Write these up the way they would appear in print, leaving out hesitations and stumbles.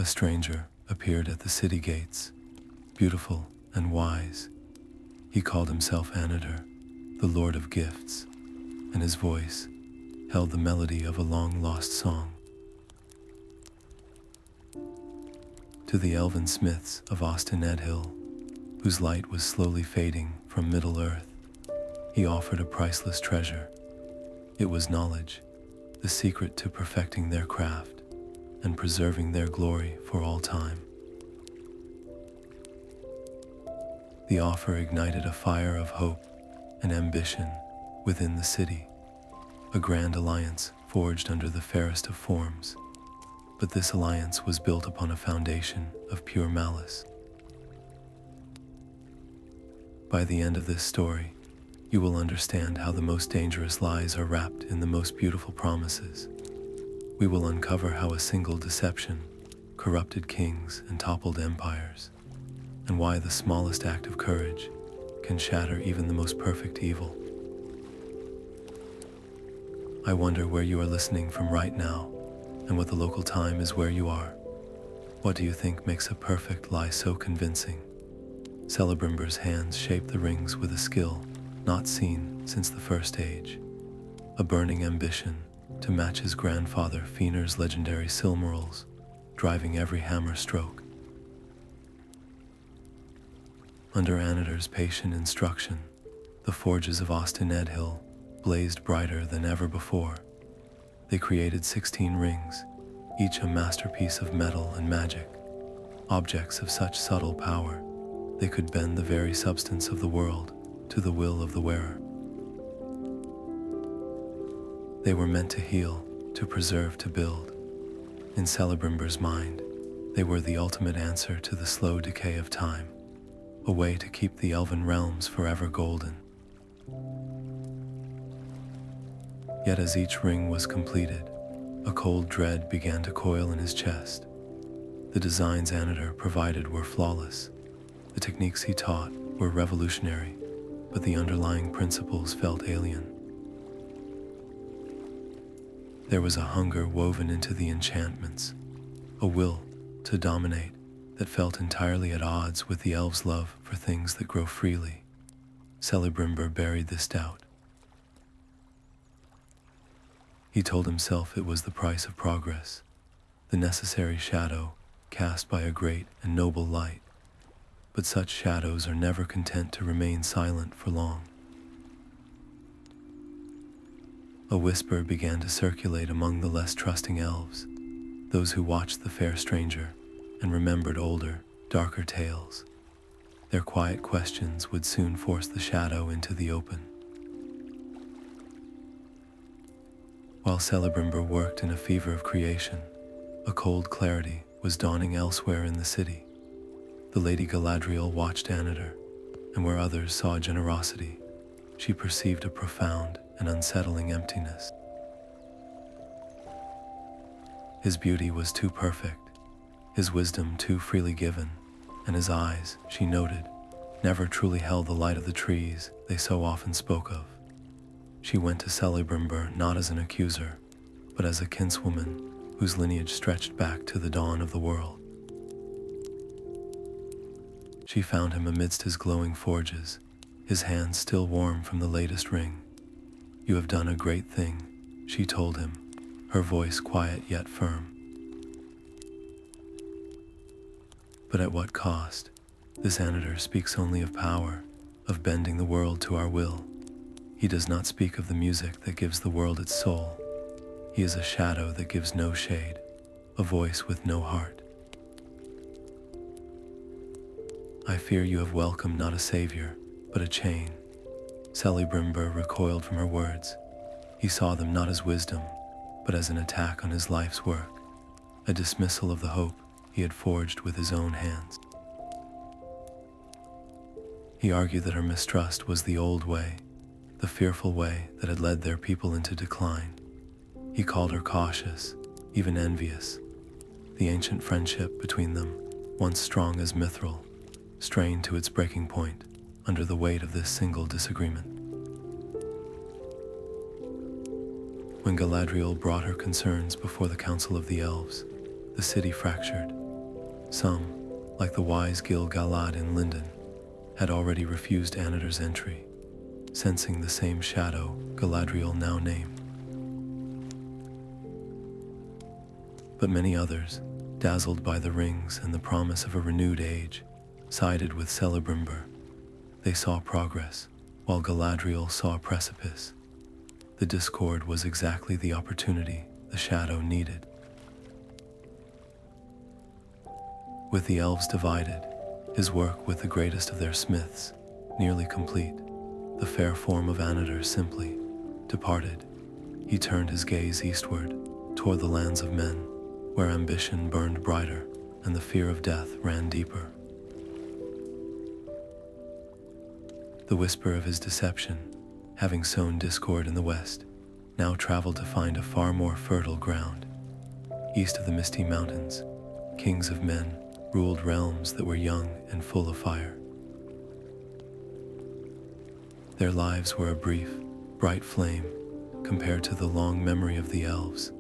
A stranger appeared at the city gates, beautiful and wise. He called himself Annatar, the Lord of Gifts, and his voice held the melody of a long-lost song. To the elven smiths of Ostinedhill, whose light was slowly fading from Middle-earth, he offered a priceless treasure. It was knowledge, the secret to perfecting their craft and preserving their glory for all time. The offer ignited a fire of hope and ambition within the city, a grand alliance forged under the fairest of forms. But this alliance was built upon a foundation of pure malice. By the end of this story, you will understand how the most dangerous lies are wrapped in the most beautiful promises. We will uncover how a single deception corrupted kings and toppled empires, and why the smallest act of courage can shatter even the most perfect evil. I wonder where you are listening from right now, and what the local time is where you are. What do you think makes a perfect lie so convincing? Celebrimbor's hands shaped the rings with a skill not seen since the First Age, a burning ambition to match his grandfather Fëanor's legendary Silmarils, driving every hammer stroke. Under Annatar's patient instruction, the forges of Ostinedhill blazed brighter than ever before. They created 16 rings, each a masterpiece of metal and magic, objects of such subtle power they could bend the very substance of the world to the will of the wearer. They were meant to heal, to preserve, to build. In Celebrimbor's mind, they were the ultimate answer to the slow decay of time, a way to keep the elven realms forever golden. Yet as each ring was completed, a cold dread began to coil in his chest. The designs Annatar provided were flawless. The techniques he taught were revolutionary, but the underlying principles felt alien. There was a hunger woven into the enchantments, a will to dominate that felt entirely at odds with the elves' love for things that grow freely. Celebrimbor buried this doubt. He told himself it was the price of progress, the necessary shadow cast by a great and noble light. But such shadows are never content to remain silent for long. A whisper began to circulate among the less trusting elves, those who watched the fair stranger and remembered older, darker tales. Their quiet questions would soon force the shadow into the open. While Celebrimbor worked in a fever of creation, a cold clarity was dawning elsewhere in the city. The Lady Galadriel watched Annatar, and where others saw generosity, she perceived a profound and unsettling emptiness. His beauty was too perfect, his wisdom too freely given, and his eyes, she noted, never truly held the light of the trees they so often spoke of. She went to Celebrimbor not as an accuser, but as a kinswoman whose lineage stretched back to the dawn of the world. She found him amidst his glowing forges, his hands still warm from the latest ring. "You have done a great thing," she told him, her voice quiet yet firm. But at what cost? This Annatar speaks only of power, of bending the world to our will. He does not speak of the music that gives the world its soul. He is a shadow that gives no shade, a voice with no heart. "I fear you have welcomed not a savior, but a chain." Celebrimbor recoiled from her words. He saw them not as wisdom, but as an attack on his life's work, a dismissal of the hope he had forged with his own hands. He argued that her mistrust was the old way, the fearful way that had led their people into decline. He called her cautious, even envious. The ancient friendship between them, once strong as mithril, strained to its breaking point under the weight of this single disagreement. When Galadriel brought her concerns before the Council of the Elves, the city fractured. Some, like the wise Gil-galad in Lindon, had already refused Annatar's entry, sensing the same shadow Galadriel now named. But many others, dazzled by the rings and the promise of a renewed age, sided with Celebrimbor. They saw progress, while Galadriel saw a precipice. The discord was exactly the opportunity the shadow needed. With the elves divided, his work with the greatest of their smiths nearly complete, the fair form of Annatar simply departed. He turned his gaze eastward, toward the lands of men, where ambition burned brighter and the fear of death ran deeper. The whisper of his deception, having sown discord in the west, now traveled to find a far more fertile ground. East of the misty mountains, kings of men ruled realms that were young and full of fire. Their lives were a brief, bright flame compared to the long memory of the elves,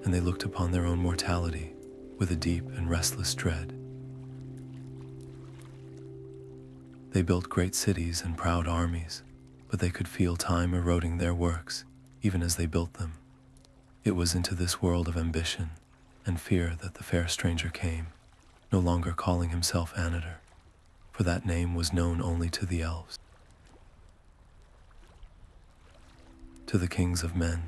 and they looked upon their own mortality with a deep and restless dread. They built great cities and proud armies, but they could feel time eroding their works even as they built them. It was into this world of ambition and fear that the fair stranger came, no longer calling himself Annatar, for that name was known only to the elves. To the kings of men,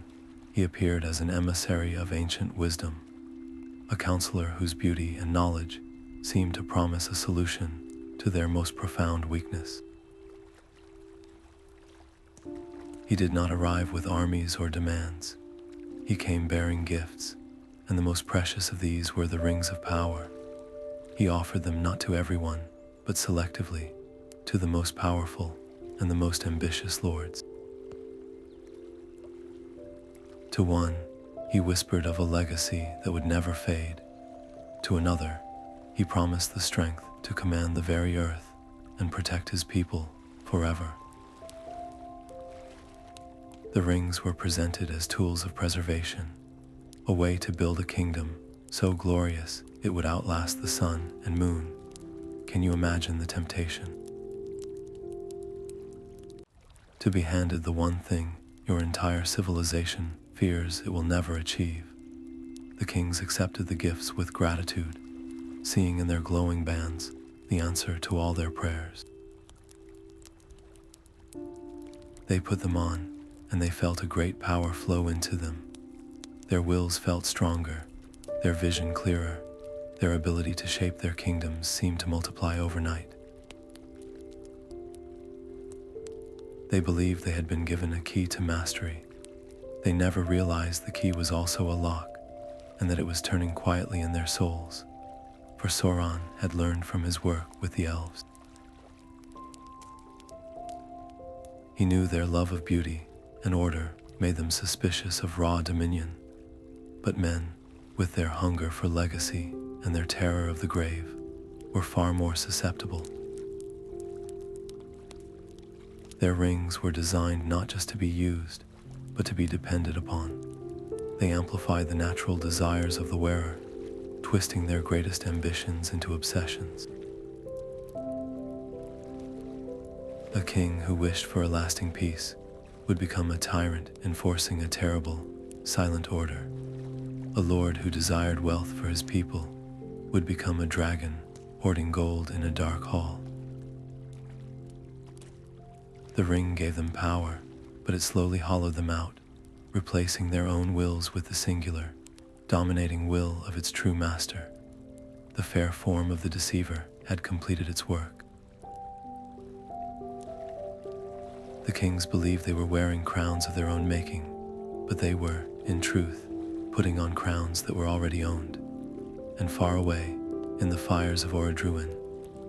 he appeared as an emissary of ancient wisdom, a counselor whose beauty and knowledge seemed to promise a solution to their most profound weakness. He did not arrive with armies or demands. He came bearing gifts, and the most precious of these were the rings of power. He offered them not to everyone, but selectively, to the most powerful and the most ambitious lords. To one, he whispered of a legacy that would never fade. To another, he promised the strength to command the very earth and protect his people forever. The rings were presented as tools of preservation, a way to build a kingdom so glorious it would outlast the sun and moon. Can you imagine the temptation? To be handed the one thing your entire civilization fears it will never achieve. The kings accepted the gifts with gratitude, seeing in their glowing bands the answer to all their prayers. They put them on, and they felt a great power flow into them. Their wills felt stronger, their vision clearer, their ability to shape their kingdoms seemed to multiply overnight. They believed they had been given a key to mastery. They never realized the key was also a lock, and that it was turning quietly in their souls, for Sauron had learned from his work with the elves. He knew their love of beauty and order made them suspicious of raw dominion, but men, with their hunger for legacy and their terror of the grave, were far more susceptible. Their rings were designed not just to be used, but to be depended upon. They amplified the natural desires of the wearer, twisting their greatest ambitions into obsessions. A king who wished for a lasting peace would become a tyrant enforcing a terrible, silent order. A lord who desired wealth for his people would become a dragon hoarding gold in a dark hall. The ring gave them power, but it slowly hollowed them out, replacing their own wills with the singular, dominating will of its true master. The fair form of the deceiver had completed its work. The kings believed they were wearing crowns of their own making, but they were, in truth, putting on crowns that were already owned. And far away, in the fires of Eregion,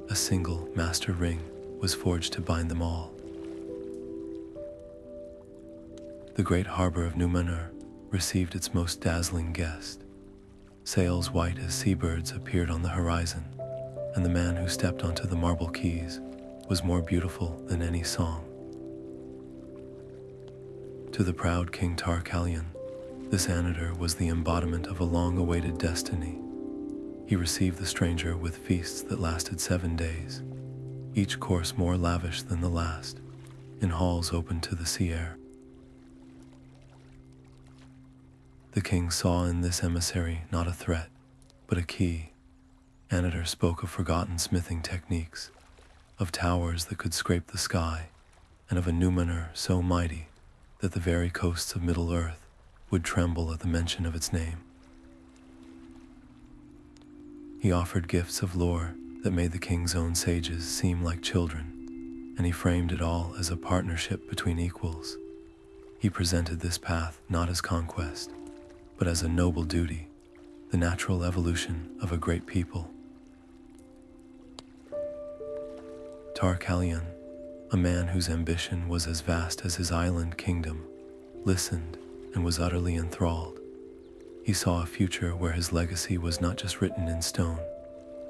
a single master ring was forged to bind them all. The great harbor of Númenor received its most dazzling guest. Sails white as seabirds appeared on the horizon, and the man who stepped onto the marble quays was more beautiful than any song. To the proud King Tar-Calion, this Annatar was the embodiment of a long-awaited destiny. He received the stranger with feasts that lasted 7 days, each course more lavish than the last, in halls open to the sea air. The king saw in this emissary not a threat, but a key. Annatar spoke of forgotten smithing techniques, of towers that could scrape the sky, and of a Númenor so mighty that the very coasts of Middle-earth would tremble at the mention of its name. He offered gifts of lore that made the king's own sages seem like children, and he framed it all as a partnership between equals. He presented this path not as conquest, but as a noble duty, the natural evolution of a great people. Tar-Calion, a man whose ambition was as vast as his island kingdom, listened and was utterly enthralled. He saw a future where his legacy was not just written in stone,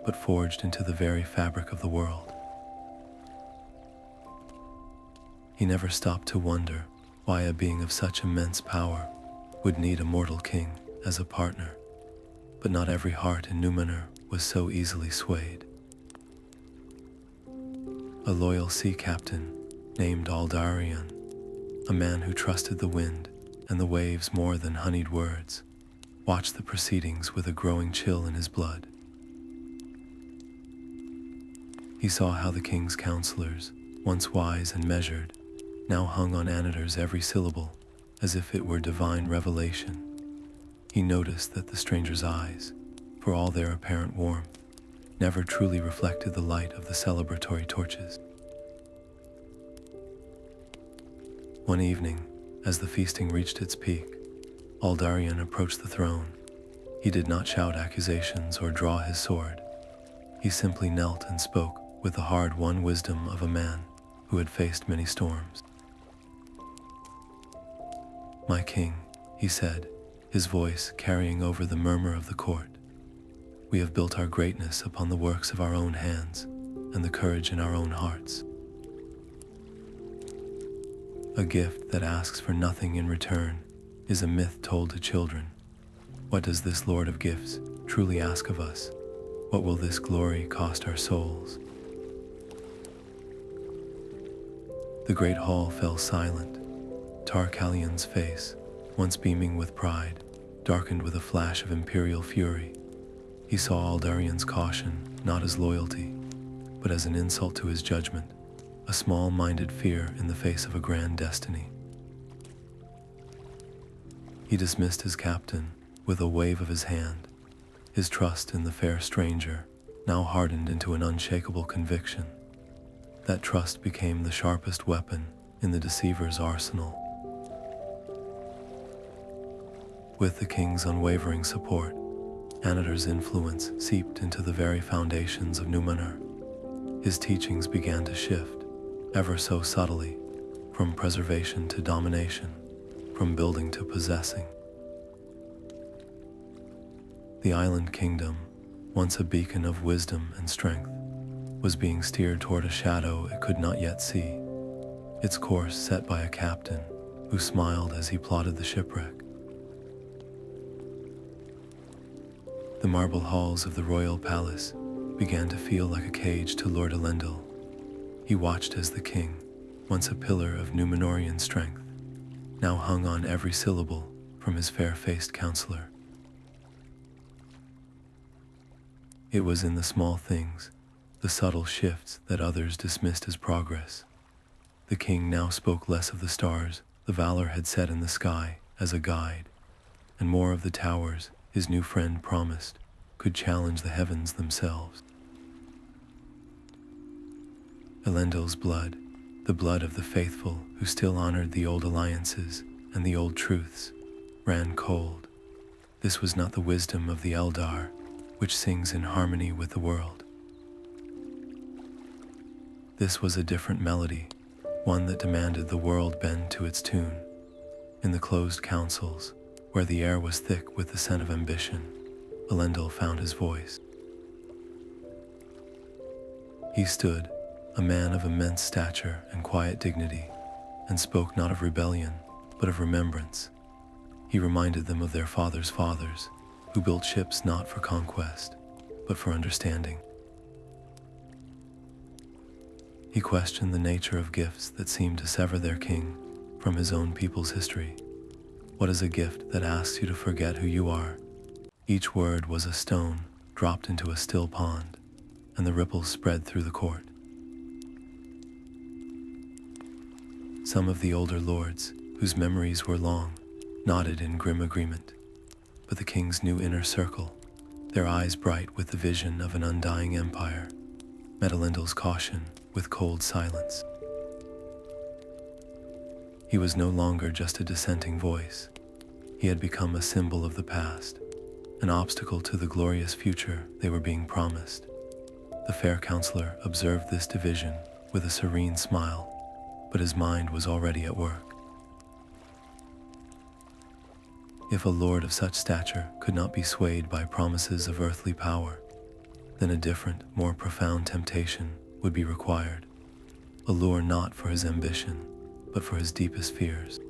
but forged into the very fabric of the world. He never stopped to wonder why a being of such immense power would need a mortal king as a partner, but not every heart in Númenor was so easily swayed. A loyal sea captain named Aldarion, a man who trusted the wind and the waves more than honeyed words, watched the proceedings with a growing chill in his blood. He saw how the king's counselors, once wise and measured, now hung on Annatar's every syllable as if it were divine revelation. He noticed that the stranger's eyes, for all their apparent warmth, never truly reflected the light of the celebratory torches. One evening, as the feasting reached its peak, Aldarion approached the throne. He did not shout accusations or draw his sword. He simply knelt and spoke with the hard-won wisdom of a man who had faced many storms. "My king," he said, his voice carrying over the murmur of the court, "we have built our greatness upon the works of our own hands and the courage in our own hearts. A gift that asks for nothing in return is a myth told to children. What does this Lord of Gifts truly ask of us? What will this glory cost our souls?" The great hall fell silent. Tar-Calion's face, once beaming with pride, darkened with a flash of imperial fury. He saw Aldarion's caution not as loyalty, but as an insult to his judgment, a small-minded fear in the face of a grand destiny. He dismissed his captain with a wave of his hand. His trust in the fair stranger now hardened into an unshakable conviction. That trust became the sharpest weapon in the deceiver's arsenal. With the king's unwavering support, Annatar's influence seeped into the very foundations of Númenor. His teachings began to shift, ever so subtly, from preservation to domination, from building to possessing. The island kingdom, once a beacon of wisdom and strength, was being steered toward a shadow it could not yet see, its course set by a captain who smiled as he plotted the shipwreck. The marble halls of the royal palace began to feel like a cage to Lord Elendil. He watched as the king, once a pillar of Númenorian strength, now hung on every syllable from his fair-faced counselor. It was in the small things, the subtle shifts that others dismissed as progress. The king now spoke less of the stars the Valar had set in the sky as a guide, and more of the towers his new friend promised could challenge the heavens themselves. Elendil's blood, the blood of the faithful who still honored the old alliances and the old truths, ran cold. This was not the wisdom of the Eldar, which sings in harmony with the world. This was a different melody, one that demanded the world bend to its tune. In the closed councils, where the air was thick with the scent of ambition, Elendil found his voice. He stood, a man of immense stature and quiet dignity, and spoke not of rebellion, but of remembrance. He reminded them of their fathers' fathers, who built ships not for conquest, but for understanding. He questioned the nature of gifts that seemed to sever their king from his own people's history. What is a gift that asks you to forget who you are? Each word was a stone dropped into a still pond, and the ripples spread through the court. Some of the older lords, whose memories were long, nodded in grim agreement, but the king's new inner circle, their eyes bright with the vision of an undying empire, met Elendil's caution with cold silence. He was no longer just a dissenting voice. He had become a symbol of the past, an obstacle to the glorious future they were being promised. The fair counselor observed this division with a serene smile, but his mind was already at work. If a lord of such stature could not be swayed by promises of earthly power, then a different, more profound temptation would be required. A lure not for his ambition, but for his deepest fears.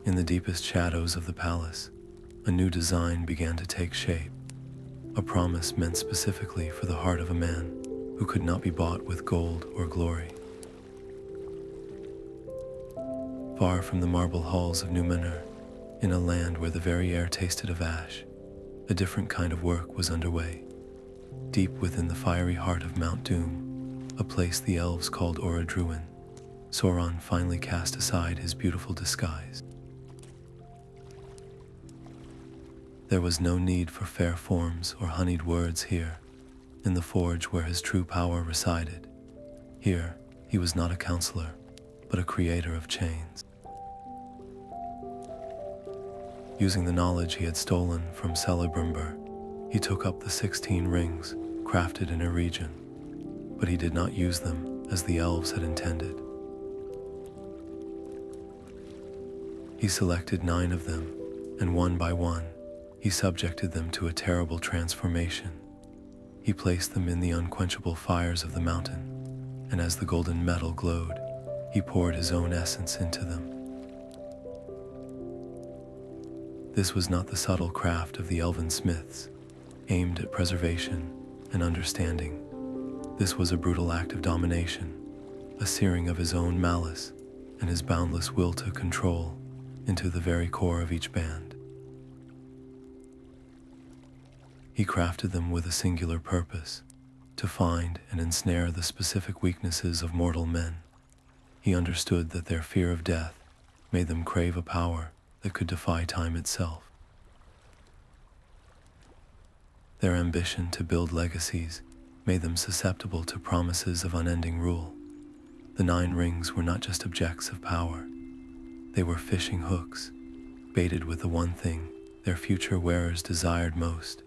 In the deepest shadows of the palace, a new design began to take shape, a promise meant specifically for the heart of a man who could not be bought with gold or glory. Far from the marble halls of Númenor, in a land where the very air tasted of ash, a different kind of work was underway. Deep within the fiery heart of Mount Doom, a place the Elves called Orodruin, Sauron finally cast aside his beautiful disguise. There was no need for fair forms or honeyed words here, in the forge where his true power resided. Here, he was not a counselor, but a creator of chains. Using the knowledge he had stolen from Celebrimbor, he took up the 16 rings crafted in Eregion, but he did not use them as the Elves had intended. He selected 9 of them, and one by one, he subjected them to a terrible transformation. He placed them in the unquenchable fires of the mountain, and as the golden metal glowed, he poured his own essence into them. This was not the subtle craft of the elven smiths, aimed at preservation and understanding. This was a brutal act of domination, a searing of his own malice and his boundless will to control into the very core of each band. He crafted them with a singular purpose, to find and ensnare the specific weaknesses of mortal men. He understood that their fear of death made them crave a power that could defy time itself. Their ambition to build legacies made them susceptible to promises of unending rule. The 9 rings were not just objects of power. They were fishing hooks, baited with the one thing their future wearers desired most,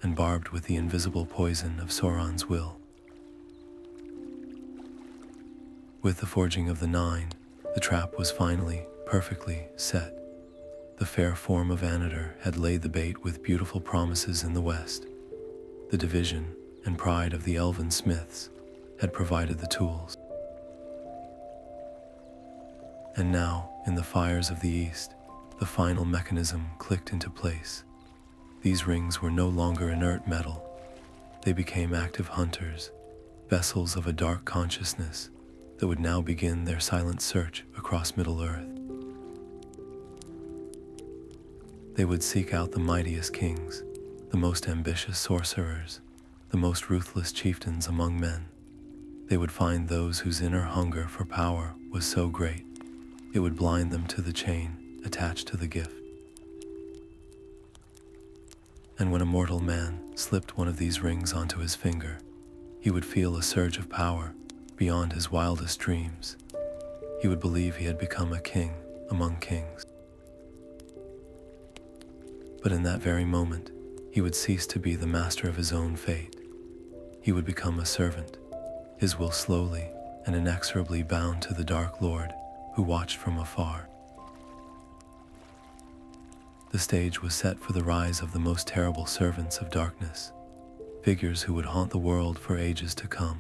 and barbed with the invisible poison of Sauron's will. With the forging of the 9, the trap was finally, perfectly set. The fair form of Annatar had laid the bait with beautiful promises in the west. The division and pride of the elven smiths had provided the tools. And now, in the fires of the east, the final mechanism clicked into place. These rings were no longer inert metal. They became active hunters, vessels of a dark consciousness that would now begin their silent search across Middle-earth. They would seek out the mightiest kings, the most ambitious sorcerers, the most ruthless chieftains among men. They would find those whose inner hunger for power was so great, it would blind them to the chain attached to the gift. And when a mortal man slipped one of these rings onto his finger, he would feel a surge of power beyond his wildest dreams. He would believe he had become a king among kings. But in that very moment, he would cease to be the master of his own fate. He would become a servant, his will slowly and inexorably bound to the Dark Lord who watched from afar. The stage was set for the rise of the most terrible servants of darkness, figures who would haunt the world for ages to come.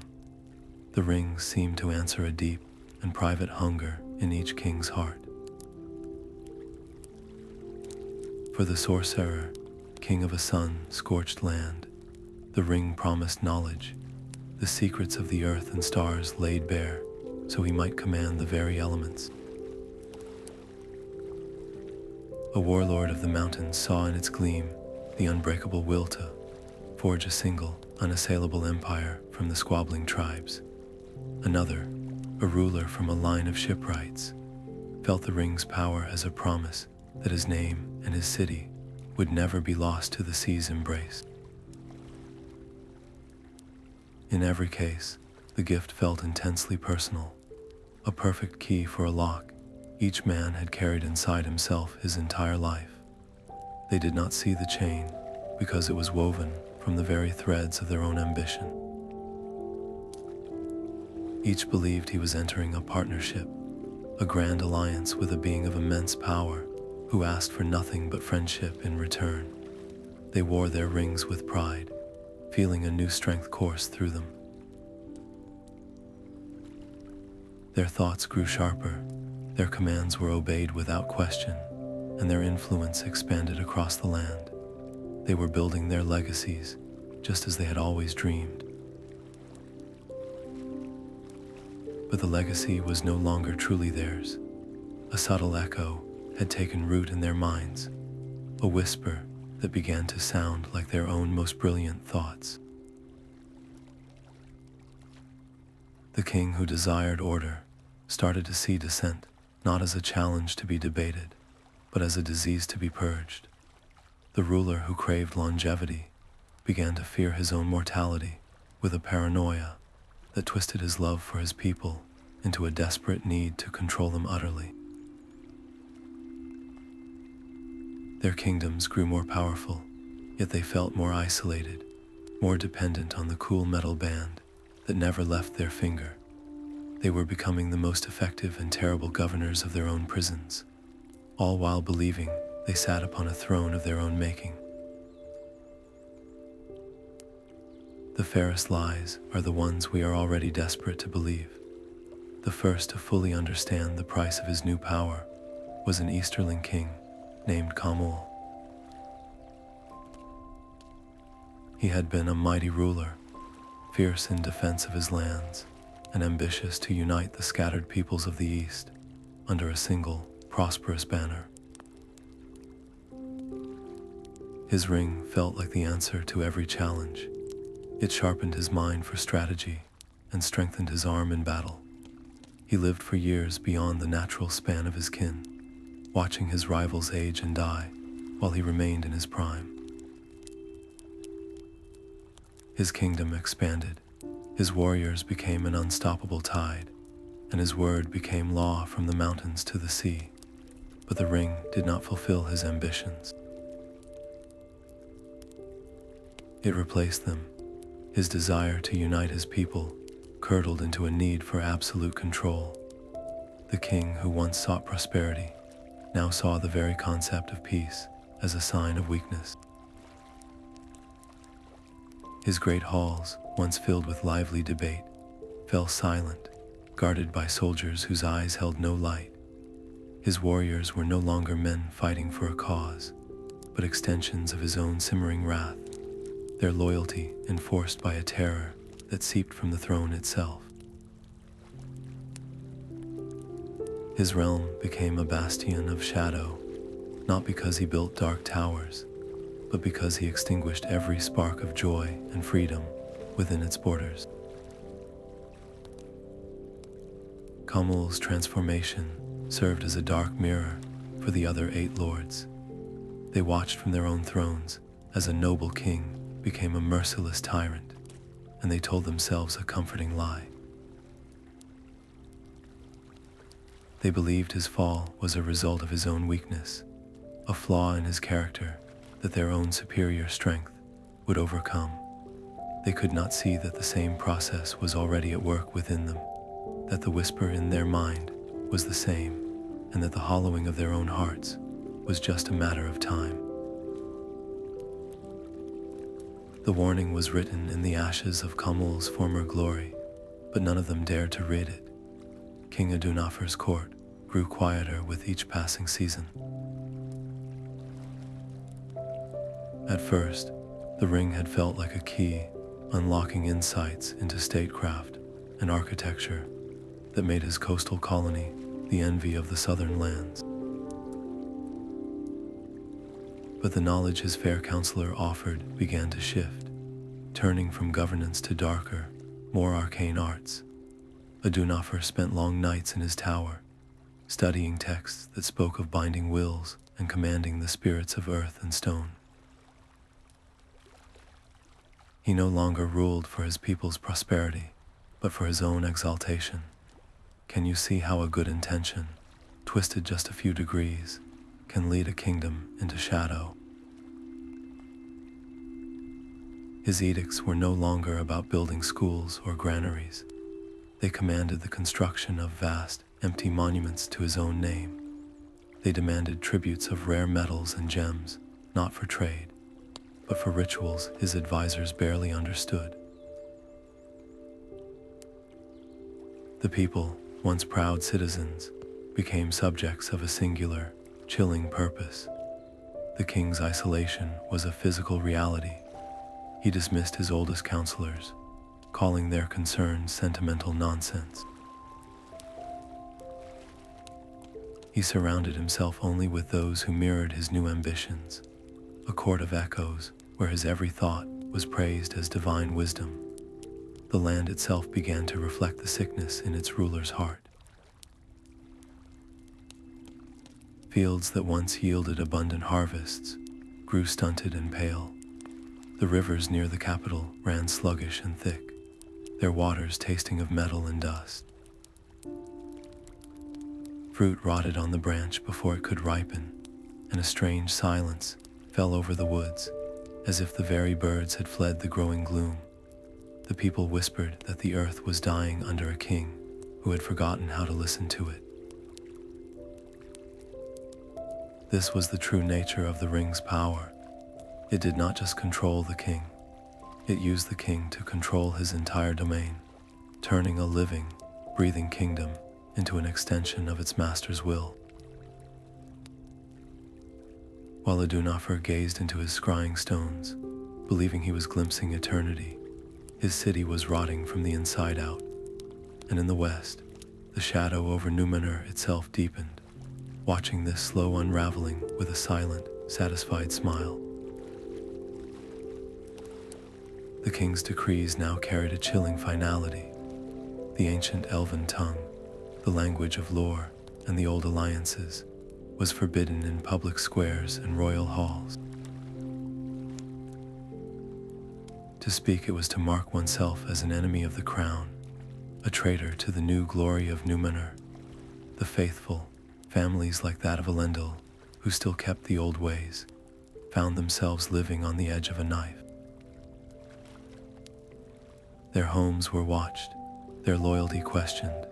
The rings seemed to answer a deep and private hunger in each king's heart. For the sorcerer, king of a sun-scorched land. The ring promised knowledge, the secrets of the earth and stars laid bare, so he might command the very elements. A warlord of the mountains saw in its gleam the unbreakable will to forge a single, unassailable empire from the squabbling tribes. Another, a ruler from a line of shipwrights, felt the ring's power as a promise that his name and his city would never be lost to the sea's embrace. In every case, the gift felt intensely personal, a perfect key for a lock each man had carried inside himself his entire life. They did not see the chain because it was woven from the very threads of their own ambition. Each believed he was entering a partnership, a grand alliance with a being of immense power who asked for nothing but friendship in return. They wore their rings with pride, feeling a new strength course through them. Their thoughts grew sharper, their commands were obeyed without question, and their influence expanded across the land. They were building their legacies, just as they had always dreamed. But the legacy was no longer truly theirs. A subtle echo had taken root in their minds, a whisper that began to sound like their own most brilliant thoughts. The king who desired order started to see dissent not as a challenge to be debated, but as a disease to be purged. The ruler who craved longevity began to fear his own mortality with a paranoia that twisted his love for his people into a desperate need to control them utterly. Their kingdoms grew more powerful, yet they felt more isolated, more dependent on the cool metal band that never left their finger. They were becoming the most effective and terrible governors of their own prisons, all while believing they sat upon a throne of their own making. The fairest lies are the ones we are already desperate to believe. The first to fully understand the price of his new power was an Easterling king named Khamûl. He had been a mighty ruler, fierce in defense of his lands, and ambitious to unite the scattered peoples of the East under a single, prosperous banner. His ring felt like the answer to every challenge. It sharpened his mind for strategy and strengthened his arm in battle. He lived for years beyond the natural span of his kin, watching his rivals age and die while he remained in his prime. His kingdom expanded, his warriors became an unstoppable tide, and his word became law from the mountains to the sea. But the ring did not fulfill his ambitions. It replaced them. His desire to unite his people curdled into a need for absolute control. The king who once sought prosperity now saw the very concept of peace as a sign of weakness. His great halls, once filled with lively debate, fell silent, guarded by soldiers whose eyes held no light. His warriors were no longer men fighting for a cause, but extensions of his own simmering wrath, their loyalty enforced by a terror that seeped from the throne itself. His realm became a bastion of shadow, not because he built dark towers, but because he extinguished every spark of joy and freedom within its borders. Khamûl's transformation served as a dark mirror for the other 8 lords. They watched from their own thrones as a noble king became a merciless tyrant, and they told themselves a comforting lie. They believed his fall was a result of his own weakness, a flaw in his character that their own superior strength would overcome. They could not see that the same process was already at work within them, that the whisper in their mind was the same, and that the hollowing of their own hearts was just a matter of time. The warning was written in the ashes of Khamûl's former glory, but none of them dared to read it. King Adûnaphor's court grew quieter with each passing season. At At first, the ring had felt like a key, unlocking insights into statecraft and architecture that made his coastal colony the envy of the southern lands. But the knowledge his fair counselor offered began to shift, turning from governance to darker, more arcane arts. Adûnaphor spent long nights in his tower, studying texts that spoke of binding wills and commanding the spirits of earth and stone. He no longer ruled for his people's prosperity, but for his own exaltation. Can you see how a good intention, twisted just a few degrees, can lead a kingdom into shadow? His edicts were no longer about building schools or granaries. They commanded the construction of vast, empty monuments to his own name. They demanded tributes of rare metals and gems, not for trade, but for rituals his advisors barely understood. The people, once proud citizens, became subjects of a singular, chilling purpose. The king's isolation was a physical reality. He dismissed his oldest counselors, calling their concerns sentimental nonsense. He surrounded himself only with those who mirrored his new ambitions, a court of echoes where his every thought was praised as divine wisdom. The land itself began to reflect the sickness in its ruler's heart. Fields that once yielded abundant harvests grew stunted and pale. The rivers near the capital ran sluggish and thick, their waters tasting of metal and dust. Fruit rotted on the branch before it could ripen, and a strange silence fell over the woods, as if the very birds had fled the growing gloom. The people whispered that the earth was dying under a king who had forgotten how to listen to it. This was the true nature of the ring's power. It did not just control the king. It used the king to control his entire domain, turning a living, breathing kingdom into an extension of its master's will. While Adûnaphor gazed into his scrying stones, believing he was glimpsing eternity, his city was rotting from the inside out, and in the west, the shadow over Númenor itself deepened, watching this slow unraveling with a silent, satisfied smile. The king's decrees now carried a chilling finality. The ancient elven tongue, the language of lore and the old alliances, was forbidden in public squares and royal halls. To speak it was to mark oneself as an enemy of the crown, a traitor to the new glory of Númenor. The faithful, families like that of Elendil, who still kept the old ways, found themselves living on the edge of a knife. Their homes were watched, their loyalty questioned,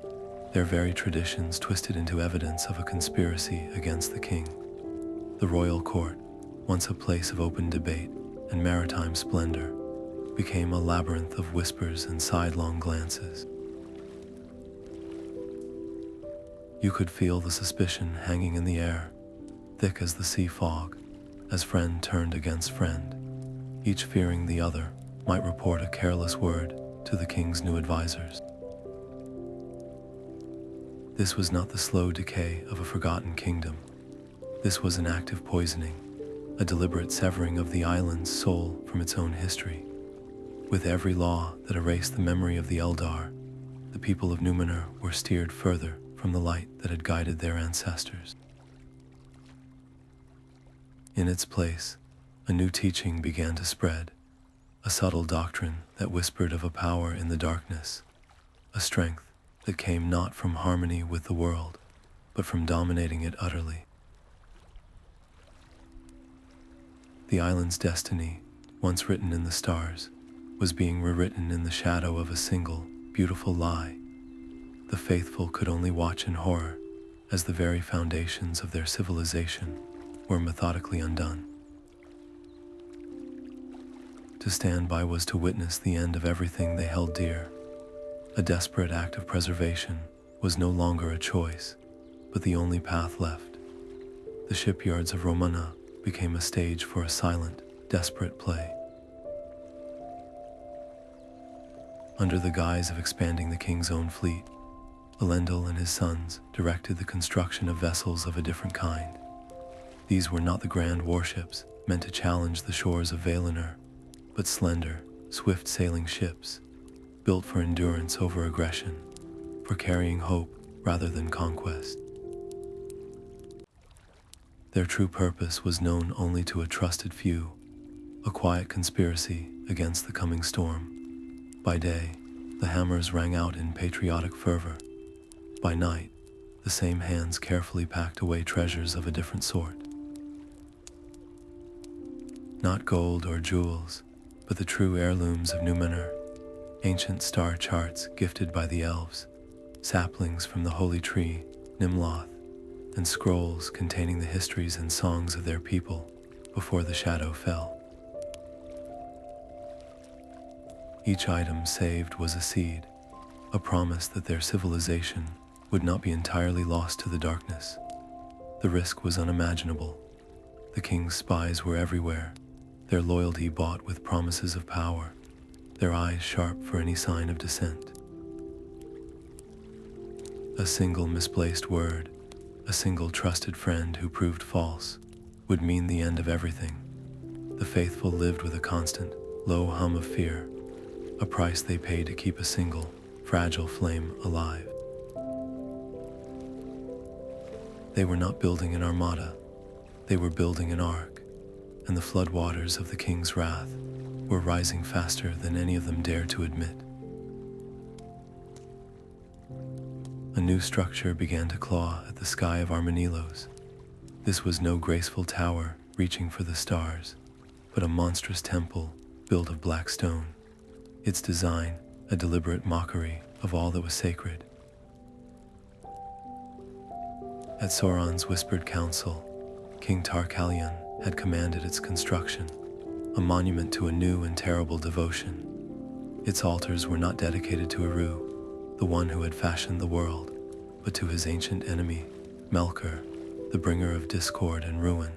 their very traditions twisted into evidence of a conspiracy against the king. The royal court, once a place of open debate and maritime splendor, became a labyrinth of whispers and sidelong glances. You could feel the suspicion hanging in the air, thick as the sea fog, as friend turned against friend, each fearing the other might report a careless word to the king's new advisors. This was not the slow decay of a forgotten kingdom. This was an active poisoning, a deliberate severing of the island's soul from its own history. With every law that erased the memory of the Eldar, the people of Númenor were steered further from the light that had guided their ancestors. In its place, a new teaching began to spread, a subtle doctrine that whispered of a power in the darkness, a strength that came not from harmony with the world, but from dominating it utterly. The island's destiny, once written in the stars, was being rewritten in the shadow of a single, beautiful lie. The faithful could only watch in horror as the very foundations of their civilization were methodically undone. To stand by was to witness the end of everything they held dear. A desperate act of preservation was no longer a choice, but the only path left. The shipyards of Romana became a stage for a silent, desperate play. Under the guise of expanding the king's own fleet, Elendil and his sons directed the construction of vessels of a different kind. These were not the grand warships meant to challenge the shores of Valinor, but slender, swift-sailing ships, built for endurance over aggression, for carrying hope rather than conquest. Their true purpose was known only to a trusted few, a quiet conspiracy against the coming storm. By day, the hammers rang out in patriotic fervor. By night, the same hands carefully packed away treasures of a different sort. Not gold or jewels, but the true heirlooms of Númenor, ancient star charts gifted by the Elves, saplings from the holy tree, Nimloth, and scrolls containing the histories and songs of their people before the shadow fell. Each item saved was a seed, a promise that their civilization would not be entirely lost to the darkness. The risk was unimaginable. The king's spies were everywhere, their loyalty bought with promises of power, their eyes sharp for any sign of dissent. A single misplaced word, a single trusted friend who proved false, would mean the end of everything. The faithful lived with a constant, low hum of fear, a price they paid to keep a single, fragile flame alive. They were not building an armada, they were building an ark, and the floodwaters of the king's wrath were rising faster than any of them dared to admit. A new structure began to claw at the sky of Armanelos. This was no graceful tower reaching for the stars, but a monstrous temple built of black stone, its design a deliberate mockery of all that was sacred. At Sauron's whispered counsel, King Tar-Calion had commanded its construction, a monument to a new and terrible devotion. Its altars were not dedicated to Eru, the one who had fashioned the world, but to his ancient enemy, Melkor, the bringer of discord and ruin.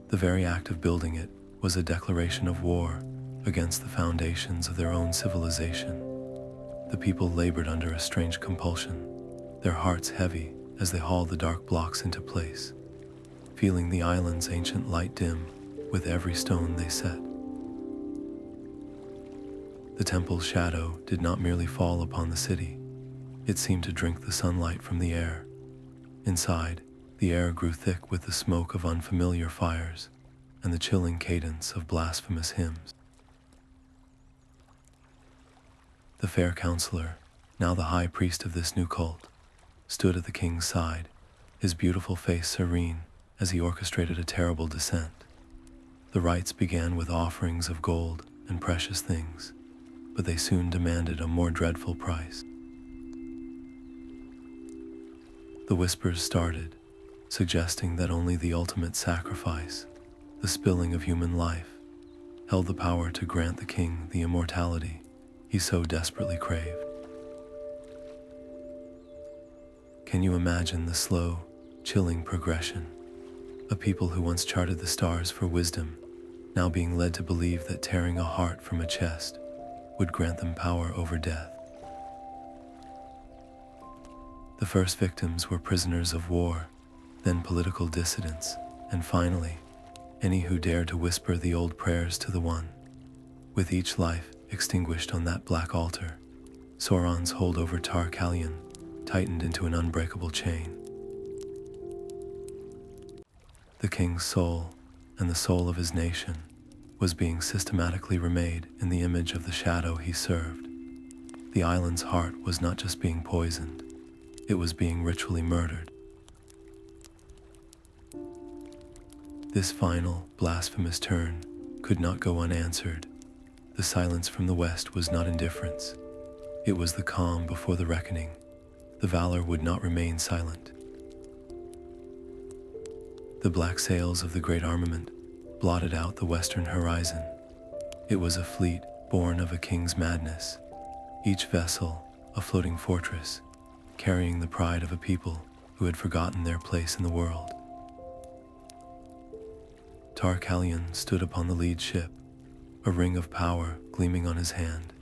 The very act of building it was a declaration of war against the foundations of their own civilization. The people labored under a strange compulsion, their hearts heavy as they hauled the dark blocks into place, feeling the island's ancient light dim with every stone they set. The temple's shadow did not merely fall upon the city, it seemed to drink the sunlight from the air. Inside, the air grew thick with the smoke of unfamiliar fires and the chilling cadence of blasphemous hymns. The fair counselor, now the high priest of this new cult, stood at the king's side, his beautiful face serene as he orchestrated a terrible descent. The rites began with offerings of gold and precious things, but they soon demanded a more dreadful price. The whispers started, suggesting that only the ultimate sacrifice, the spilling of human life, held the power to grant the king the immortality he so desperately craved. Can you imagine the slow, chilling progression? A people who once charted the stars for wisdom, now being led to believe that tearing a heart from a chest would grant them power over death. The first victims were prisoners of war, then political dissidents, and finally, any who dared to whisper the old prayers to the One. With each life extinguished on that black altar, Sauron's hold over Tar-Calion tightened into an unbreakable chain. The king's soul, and the soul of his nation, was being systematically remade in the image of the shadow he served. The island's heart was not just being poisoned, it was being ritually murdered. This final, blasphemous turn could not go unanswered. The silence from the west was not indifference. It was the calm before the reckoning. The Valar would not remain silent. The black sails of the great armament blotted out the western horizon. It was a fleet born of a king's madness, each vessel a floating fortress, carrying the pride of a people who had forgotten their place in the world. Tar-Calion stood upon the lead ship, a ring of power gleaming on his hand,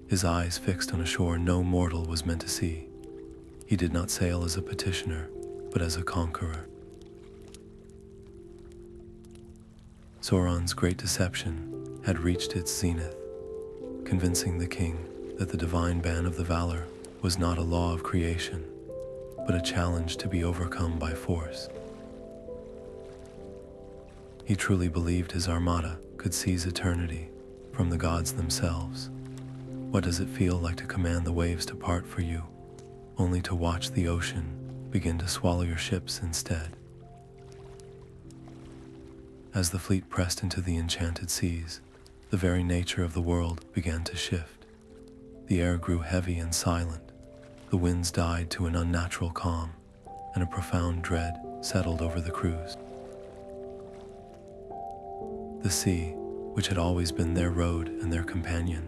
his eyes fixed on a shore no mortal was meant to see. He did not sail as a petitioner, but as a conqueror. Sauron's great deception had reached its zenith, convincing the king that the divine ban of the Valar was not a law of creation, but a challenge to be overcome by force. He truly believed his armada could seize eternity from the gods themselves. What does it feel like to command the waves to part for you, only to watch the ocean begin to swallow your ships instead? As the fleet pressed into the enchanted seas, the very nature of the world began to shift. The air grew heavy and silent, the winds died to an unnatural calm, and a profound dread settled over the crews. The sea, which had always been their road and their companion,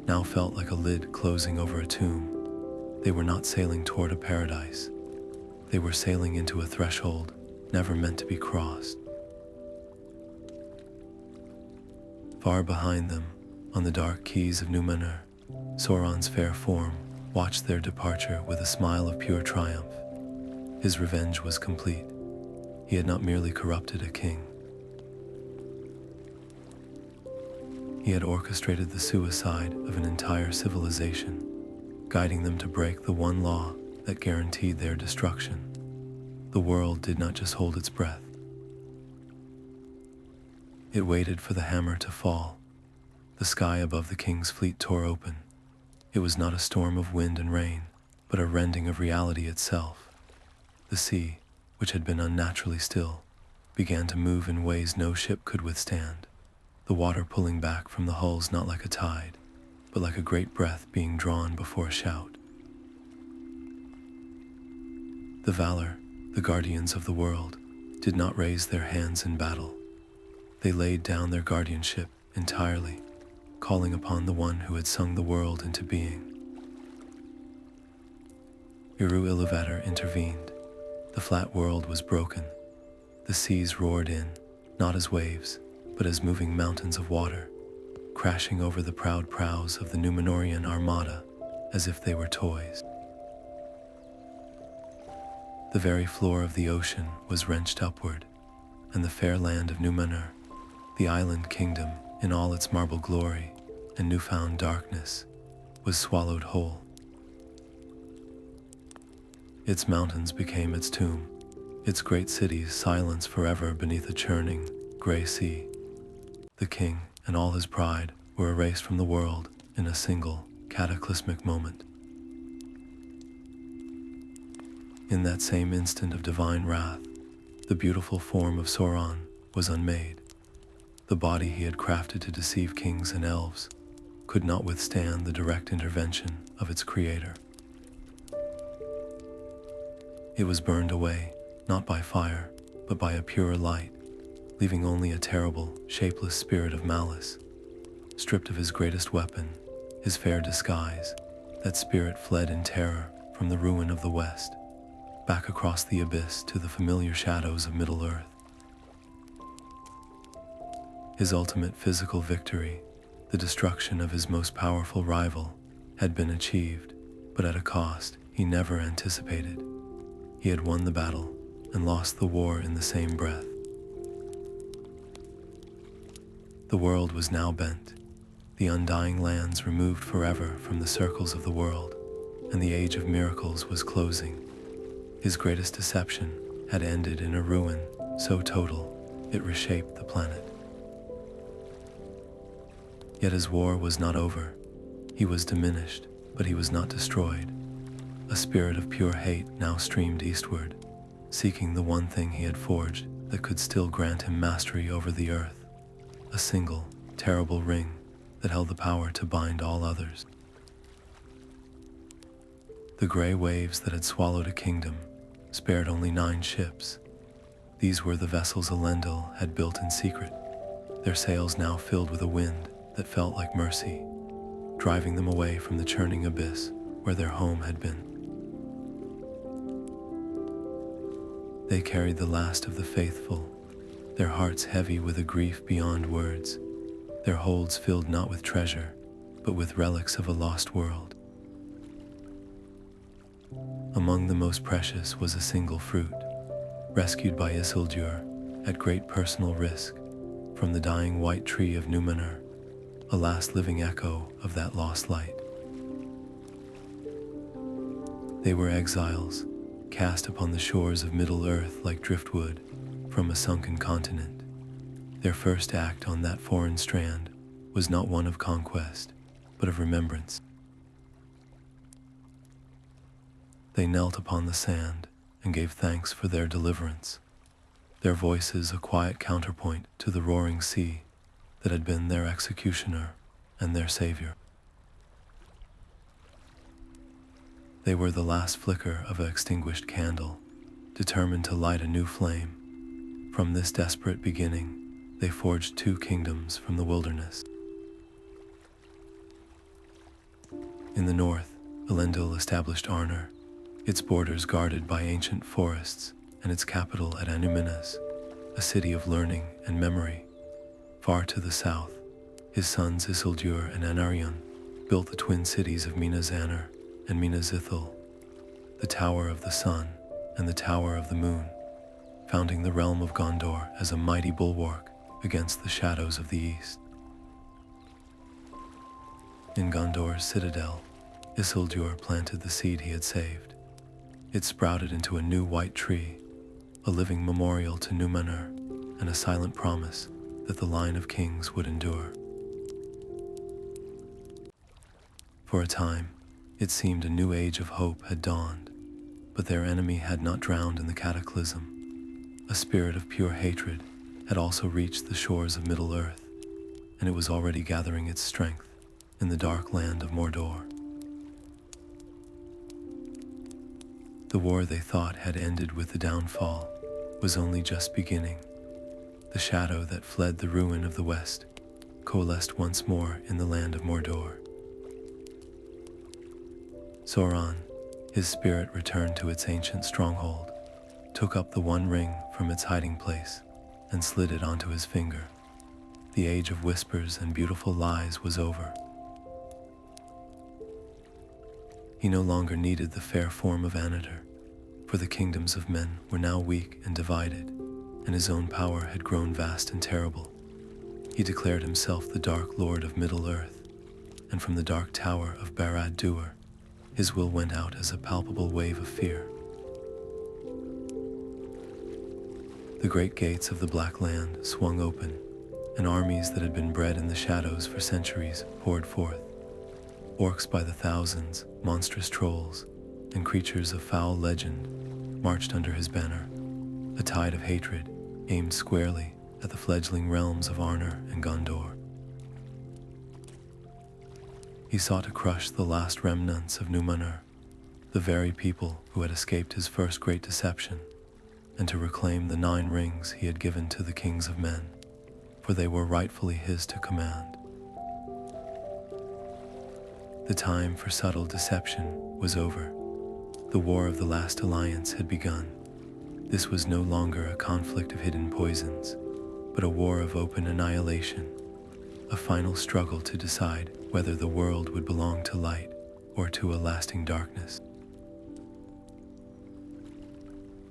now felt like a lid closing over a tomb. They were not sailing toward a paradise. They were sailing into a threshold never meant to be crossed. Far behind them, on the dark quays of Númenor, Sauron's fair form watched their departure with a smile of pure triumph. His revenge was complete. He had not merely corrupted a king. He had orchestrated the suicide of an entire civilization, guiding them to break the one law that guaranteed their destruction. The world did not just hold its breath. It waited for the hammer to fall. The sky above the king's fleet tore open. It was not a storm of wind and rain, but a rending of reality itself. The sea, which had been unnaturally still, began to move in ways no ship could withstand, the water pulling back from the hulls not like a tide, but like a great breath being drawn before a shout. The Valar, the guardians of the world, did not raise their hands in battle. They laid down their guardianship entirely, calling upon the one who had sung the world into being. Ilúvatar intervened. The flat world was broken. The seas roared in, not as waves, but as moving mountains of water, crashing over the proud prows of the Númenorian armada as if they were toys. The very floor of the ocean was wrenched upward, and the fair land of Númenor, the island kingdom in all its marble glory and newfound darkness, was swallowed whole. Its mountains became its tomb, its great cities silenced forever beneath a churning, gray sea. The king and all his pride were erased from the world in a single, cataclysmic moment. In that same instant of divine wrath, the beautiful form of Sauron was unmade. The body he had crafted to deceive kings and elves could not withstand the direct intervention of its creator. It was burned away, not by fire, but by a purer light, leaving only a terrible, shapeless spirit of malice. Stripped of his greatest weapon, his fair disguise, that spirit fled in terror from the ruin of the West, back across the abyss to the familiar shadows of Middle-earth. His ultimate physical victory, the destruction of his most powerful rival, had been achieved, but at a cost he never anticipated. He had won the battle and lost the war in the same breath. The world was now bent, the undying lands removed forever from the circles of the world, and the age of miracles was closing. His greatest deception had ended in a ruin so total it reshaped the planet. Yet his war was not over. He was diminished, but he was not destroyed. A spirit of pure hate now streamed eastward, seeking the one thing he had forged that could still grant him mastery over the earth, a single, terrible ring that held the power to bind all others. The gray waves that had swallowed a kingdom spared only 9 ships. These were the vessels Elendil had built in secret, their sails now filled with a wind that felt like mercy, driving them away from the churning abyss where their home had been. They carried the last of the faithful, their hearts heavy with a grief beyond words, their holds filled not with treasure, but with relics of a lost world. Among the most precious was a single fruit, rescued by Isildur at great personal risk from the dying white tree of Númenor, a last living echo of that lost light. They were exiles, cast upon the shores of Middle-earth like driftwood from a sunken continent. Their first act on that foreign strand was not one of conquest, but of remembrance. They knelt upon the sand and gave thanks for their deliverance, their voices a quiet counterpoint to the roaring sea that had been their executioner and their savior. They were the last flicker of an extinguished candle, determined to light a new flame. From this desperate beginning, they forged two kingdoms from the wilderness. In the north, Elendil established Arnor, its borders guarded by ancient forests, and its capital at Annúminas, a city of learning and memory. Far to the south, his sons Isildur and Anarion built the twin cities of Minas Anor and Minas Ithil, the Tower of the Sun and the Tower of the Moon, founding the realm of Gondor as a mighty bulwark against the shadows of the east. In Gondor's citadel, Isildur planted the seed he had saved. It sprouted into a new white tree, a living memorial to Númenor and a silent promise that the line of kings would endure. For a time, it seemed a new age of hope had dawned, but their enemy had not drowned in the cataclysm. A spirit of pure hatred had also reached the shores of Middle-earth, and it was already gathering its strength in the dark land of Mordor. The war they thought had ended with the downfall was only just beginning. The shadow that fled the ruin of the West coalesced once more in the land of Mordor. Sauron, his spirit returned to its ancient stronghold, took up the One Ring from its hiding place, and slid it onto his finger. The age of whispers and beautiful lies was over. He no longer needed the fair form of Annatar, for the kingdoms of men were now weak and divided, and his own power had grown vast and terrible. He declared himself the Dark Lord of Middle-earth, and from the Dark Tower of Barad-dûr, his will went out as a palpable wave of fear. The great gates of the Black Land swung open, and armies that had been bred in the shadows for centuries poured forth. Orcs by the thousands, monstrous trolls, and creatures of foul legend marched under his banner, a tide of hatred aimed squarely at the fledgling realms of Arnor and Gondor. He sought to crush the last remnants of Númenor, the very people who had escaped his first great deception, and to reclaim the 9 rings he had given to the kings of men, for they were rightfully his to command. The time for subtle deception was over. The War of the Last Alliance had begun. This was no longer a conflict of hidden poisons, but a war of open annihilation, a final struggle to decide whether the world would belong to light or to a lasting darkness.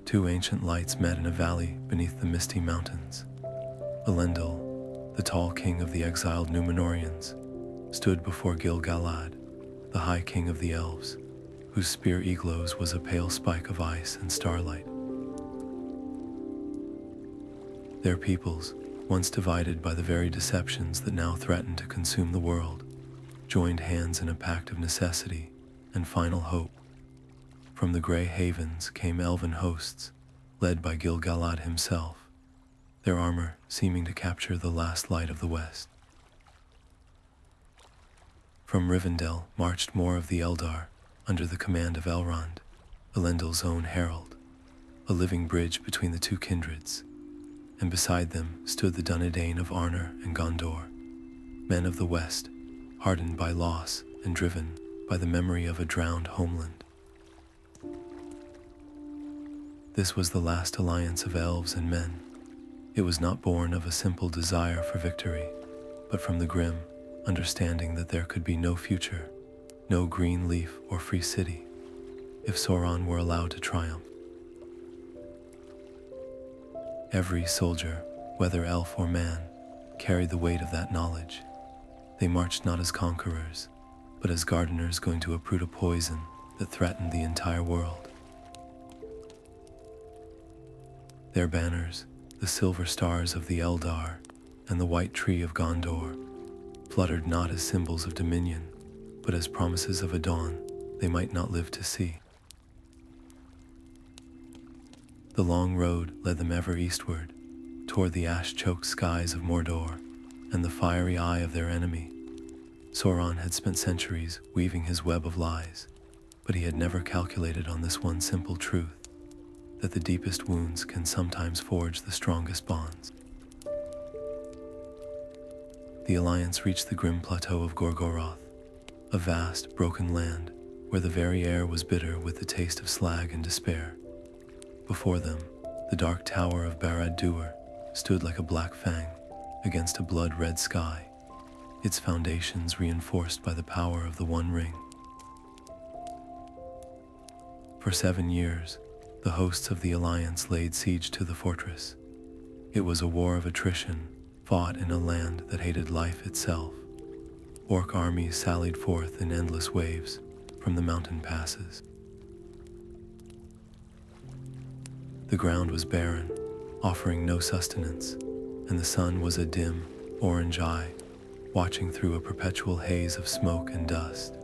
2 ancient lights met in a valley beneath the misty mountains. Elendil, the tall king of the exiled Númenorians, stood before Gil-galad, the high king of the Elves, whose spear eglows was a pale spike of ice and starlight. Their peoples, once divided by the very deceptions that now threatened to consume the world, joined hands in a pact of necessity and final hope. From the Grey Havens came elven hosts, led by Gil-galad himself, their armor seeming to capture the last light of the West. From Rivendell marched more of the Eldar, under the command of Elrond, Elendil's own herald, a living bridge between the 2 kindreds, and beside them stood the Dunedain of Arnor and Gondor, men of the West, hardened by loss and driven by the memory of a drowned homeland. This was the last alliance of elves and men, It was not born of a simple desire for victory, but from the grim understanding that there could be no future, no green leaf or free city, if Sauron were allowed to triumph. Every soldier, whether elf or man, carried the weight of that knowledge. They marched not as conquerors, but as gardeners going to uproot a poison that threatened the entire world. Their banners, the silver stars of the Eldar and the white tree of Gondor, fluttered not as symbols of dominion, but as promises of a dawn they might not live to see. The long road led them ever eastward, toward the ash-choked skies of Mordor and the fiery eye of their enemy. Sauron had spent centuries weaving his web of lies, but he had never calculated on this one simple truth, that the deepest wounds can sometimes forge the strongest bonds. The Alliance reached the grim plateau of Gorgoroth, a vast, broken land where the very air was bitter with the taste of slag and despair. Before them, the dark tower of Barad-dûr stood like a black fang against a blood-red sky, its foundations reinforced by the power of the One Ring. For 7 years, the hosts of the Alliance laid siege to the fortress. It was a war of attrition, fought in a land that hated life itself. Orc armies sallied forth in endless waves from the mountain passes. The ground was barren, offering no sustenance, and the sun was a dim, orange eye, watching through a perpetual haze of smoke and dust.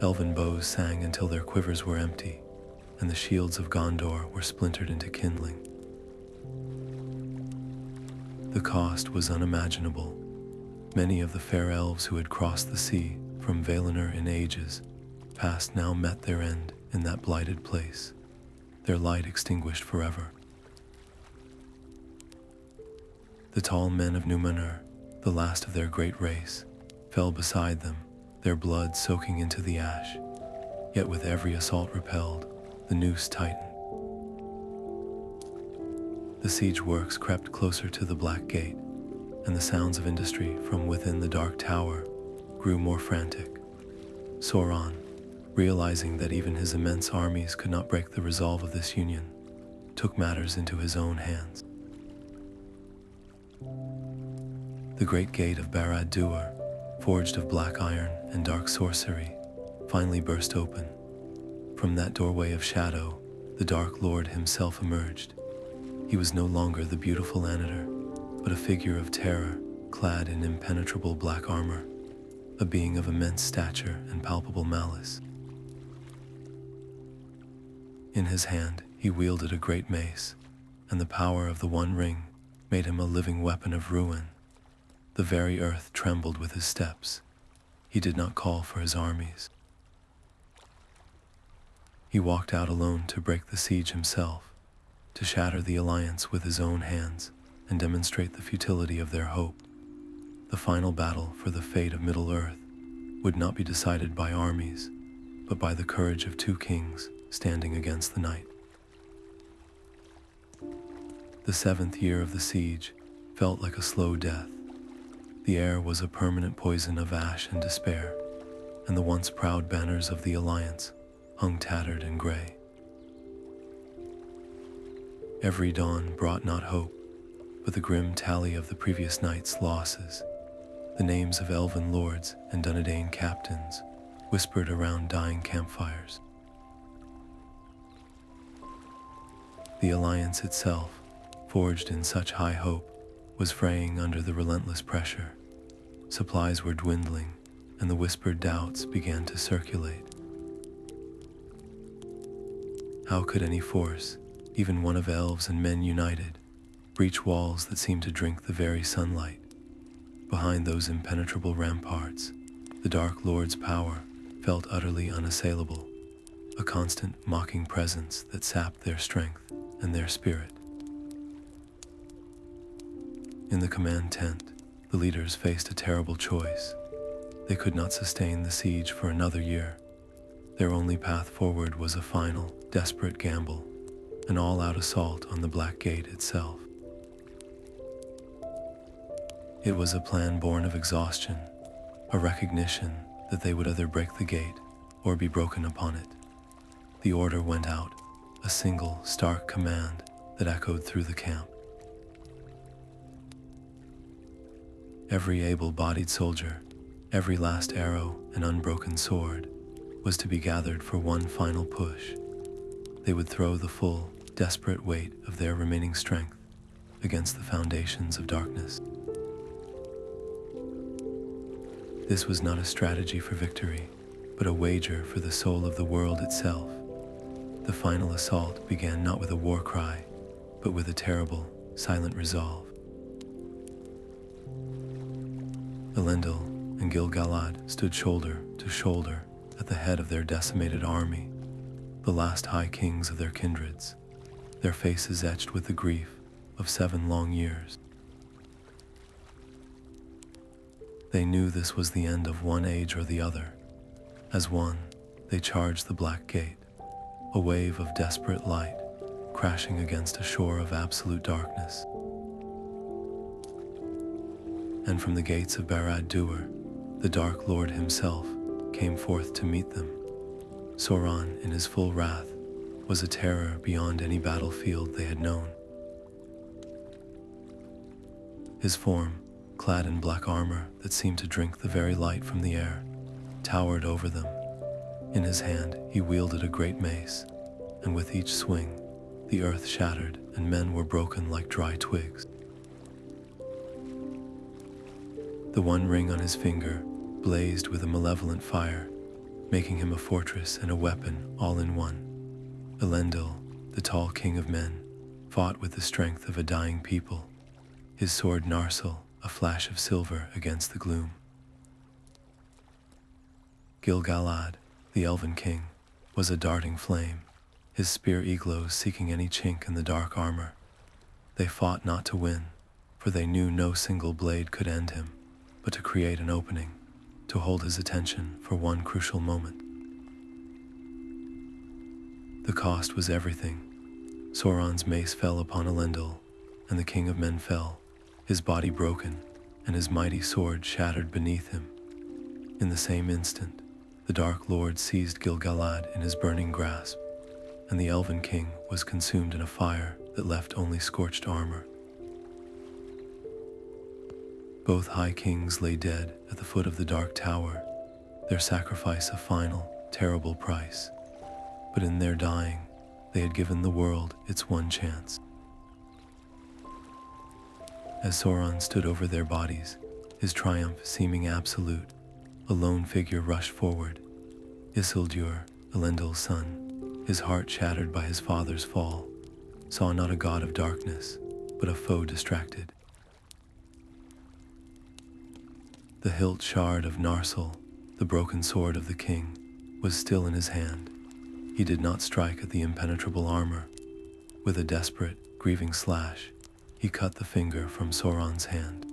Elven bows sang until their quivers were empty, and the shields of Gondor were splintered into kindling. The cost was unimaginable. Many of the fair elves who had crossed the sea from Valinor in ages past now met their end in that blighted place, their light extinguished forever. The tall men of Númenor, the last of their great race, fell beside them, their blood soaking into the ash. Yet with every assault repelled, the noose tightened. The siege works crept closer to the Black Gate, and the sounds of industry from within the dark tower grew more frantic. Sauron, realizing that even his immense armies could not break the resolve of this union, took matters into his own hands. The great gate of Barad-dûr, forged of black iron and dark sorcery, finally burst open. From that doorway of shadow, the Dark Lord himself emerged. He was no longer the beautiful Annatar, but a figure of terror, clad in impenetrable black armor, a being of immense stature and palpable malice. In his hand, he wielded a great mace, and the power of the One Ring made him a living weapon of ruin. The very earth trembled with his steps. He did not call for his armies. He walked out alone to break the siege himself, to shatter the Alliance with his own hands and demonstrate the futility of their hope. The final battle for the fate of Middle-earth would not be decided by armies, but by the courage of 2 kings standing against the night. The 7th year of the siege felt like a slow death. The air was a permanent poison of ash and despair, and the once proud banners of the Alliance hung tattered and gray. Every dawn brought not hope, but the grim tally of the previous night's losses. The names of elven lords and Dunedain captains whispered around dying campfires. The Alliance itself, forged in such high hope, was fraying under the relentless pressure. Supplies were dwindling, and the whispered doubts began to circulate. How could any force, even one of elves and men united, breach walls that seemed to drink the very sunlight? Behind those impenetrable ramparts, the Dark Lord's power felt utterly unassailable, a constant mocking presence that sapped their strength and their spirit. In the command tent, the leaders faced a terrible choice. They could not sustain the siege for another year. Their only path forward was a final, desperate gamble, an all-out assault on the Black Gate itself. It was a plan born of exhaustion, a recognition that they would either break the gate or be broken upon it. The order went out, a single, stark command that echoed through the camp. Every able-bodied soldier, every last arrow and unbroken sword was to be gathered for one final push. They would throw the full, desperate weight of their remaining strength against the foundations of darkness. This was not a strategy for victory, but a wager for the soul of the world itself. The final assault began not with a war cry, but with a terrible, silent resolve. Elendil and Gil-galad stood shoulder to shoulder at the head of their decimated army, the last high kings of their kindreds, their faces etched with the grief of 7 long years. They knew this was the end of one age or the other. As one, they charged the Black Gate, a wave of desperate light crashing against a shore of absolute darkness. And from the gates of Barad-dûr, the Dark Lord himself came forth to meet them. Sauron, in his full wrath, was a terror beyond any battlefield they had known. His form, clad in black armor that seemed to drink the very light from the air, towered over them. In his hand he wielded a great mace, and with each swing, the earth shattered and men were broken like dry twigs. The one ring on his finger blazed with a malevolent fire, making him a fortress and a weapon all in one. Elendil, the tall king of men, fought with the strength of a dying people, his sword Narsil a flash of silver against the gloom. Gil-galad, the elven king, was a darting flame, his spear eglows seeking any chink in the dark armor. They fought not to win, for they knew no single blade could end him, but to create an opening, to hold his attention for one crucial moment. The cost was everything. Sauron's mace fell upon Elendil, and the king of men fell, his body broken, and his mighty sword shattered beneath him. In the same instant, the Dark Lord seized Gil-galad in his burning grasp, and the Elven King was consumed in a fire that left only scorched armor. Both high kings lay dead at the foot of the Dark Tower, their sacrifice a final, terrible price. But in their dying, they had given the world its one chance. As Sauron stood over their bodies, his triumph seeming absolute, a lone figure rushed forward. Isildur, Elendil's son, his heart shattered by his father's fall, saw not a god of darkness, but a foe distracted. The hilt shard of Narsil, the broken sword of the king, was still in his hand. He did not strike at the impenetrable armor. With a desperate, grieving slash, he cut the finger from Sauron's hand.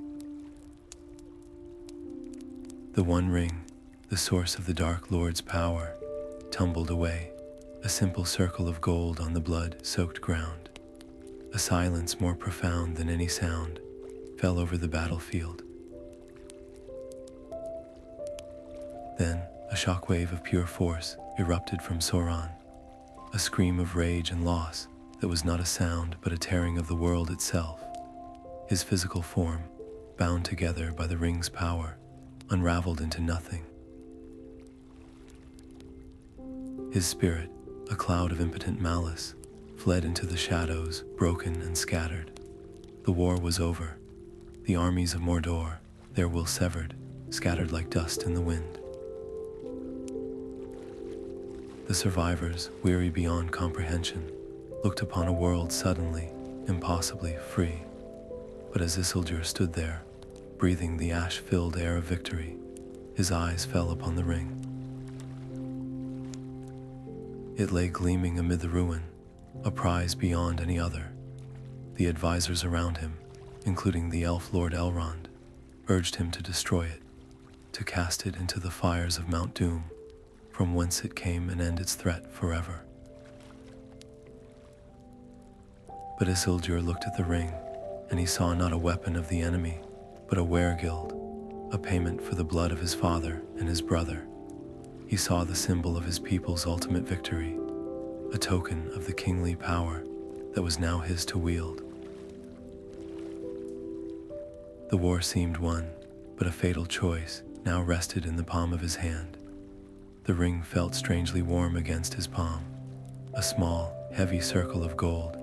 The One Ring, the source of the Dark Lord's power, tumbled away, a simple circle of gold on the blood-soaked ground. A silence more profound than any sound fell over the battlefield. Then, a shockwave of pure force erupted from Sauron, a scream of rage and loss that was not a sound but a tearing of the world itself. His physical form, bound together by the ring's power, unraveled into nothing. His spirit, a cloud of impotent malice, fled into the shadows, broken and scattered. The war was over. The armies of Mordor, their will severed, scattered like dust in the wind. The survivors, weary beyond comprehension, looked upon a world suddenly, impossibly free. But as Isildur stood there, breathing the ash-filled air of victory, his eyes fell upon the ring. It lay gleaming amid the ruin, a prize beyond any other. The advisors around him, including the elf Lord Elrond, urged him to destroy it, to cast it into the fires of Mount Doom, from whence it came and end its threat forever. But Isildur looked at the ring, and he saw not a weapon of the enemy, but a weregild, a payment for the blood of his father and his brother. He saw the symbol of his people's ultimate victory, a token of the kingly power that was now his to wield. The war seemed won, but a fatal choice now rested in the palm of his hand. The ring felt strangely warm against his palm, a small, heavy circle of gold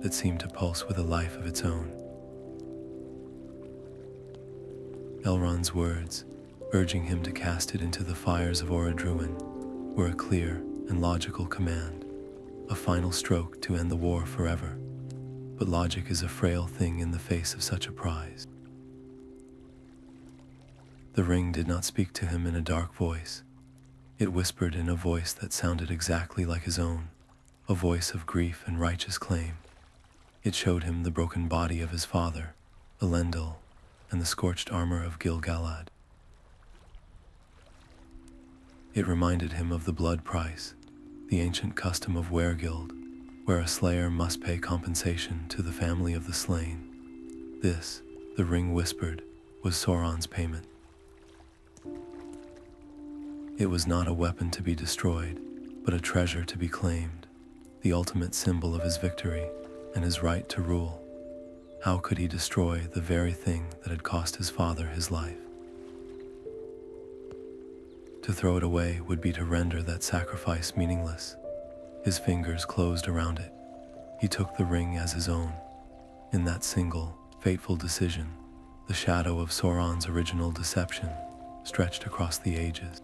that seemed to pulse with a life of its own. Elrond's words, urging him to cast it into the fires of Orodruin, were a clear and logical command, a final stroke to end the war forever. But logic is a frail thing in the face of such a prize. The ring did not speak to him in a dark voice. It whispered in a voice that sounded exactly like his own, a voice of grief and righteous claim. It showed him the broken body of his father, Elendil, and the scorched armor of Gil-galad. It reminded him of the blood price, the ancient custom of weregild, where a slayer must pay compensation to the family of the slain. This, the ring whispered, was Sauron's payment. It was not a weapon to be destroyed, but a treasure to be claimed, the ultimate symbol of his victory and his right to rule. How could he destroy the very thing that had cost his father his life? To throw it away would be to render that sacrifice meaningless. His fingers closed around it. He took the ring as his own. In that single, fateful decision, the shadow of Sauron's original deception stretched across the ages.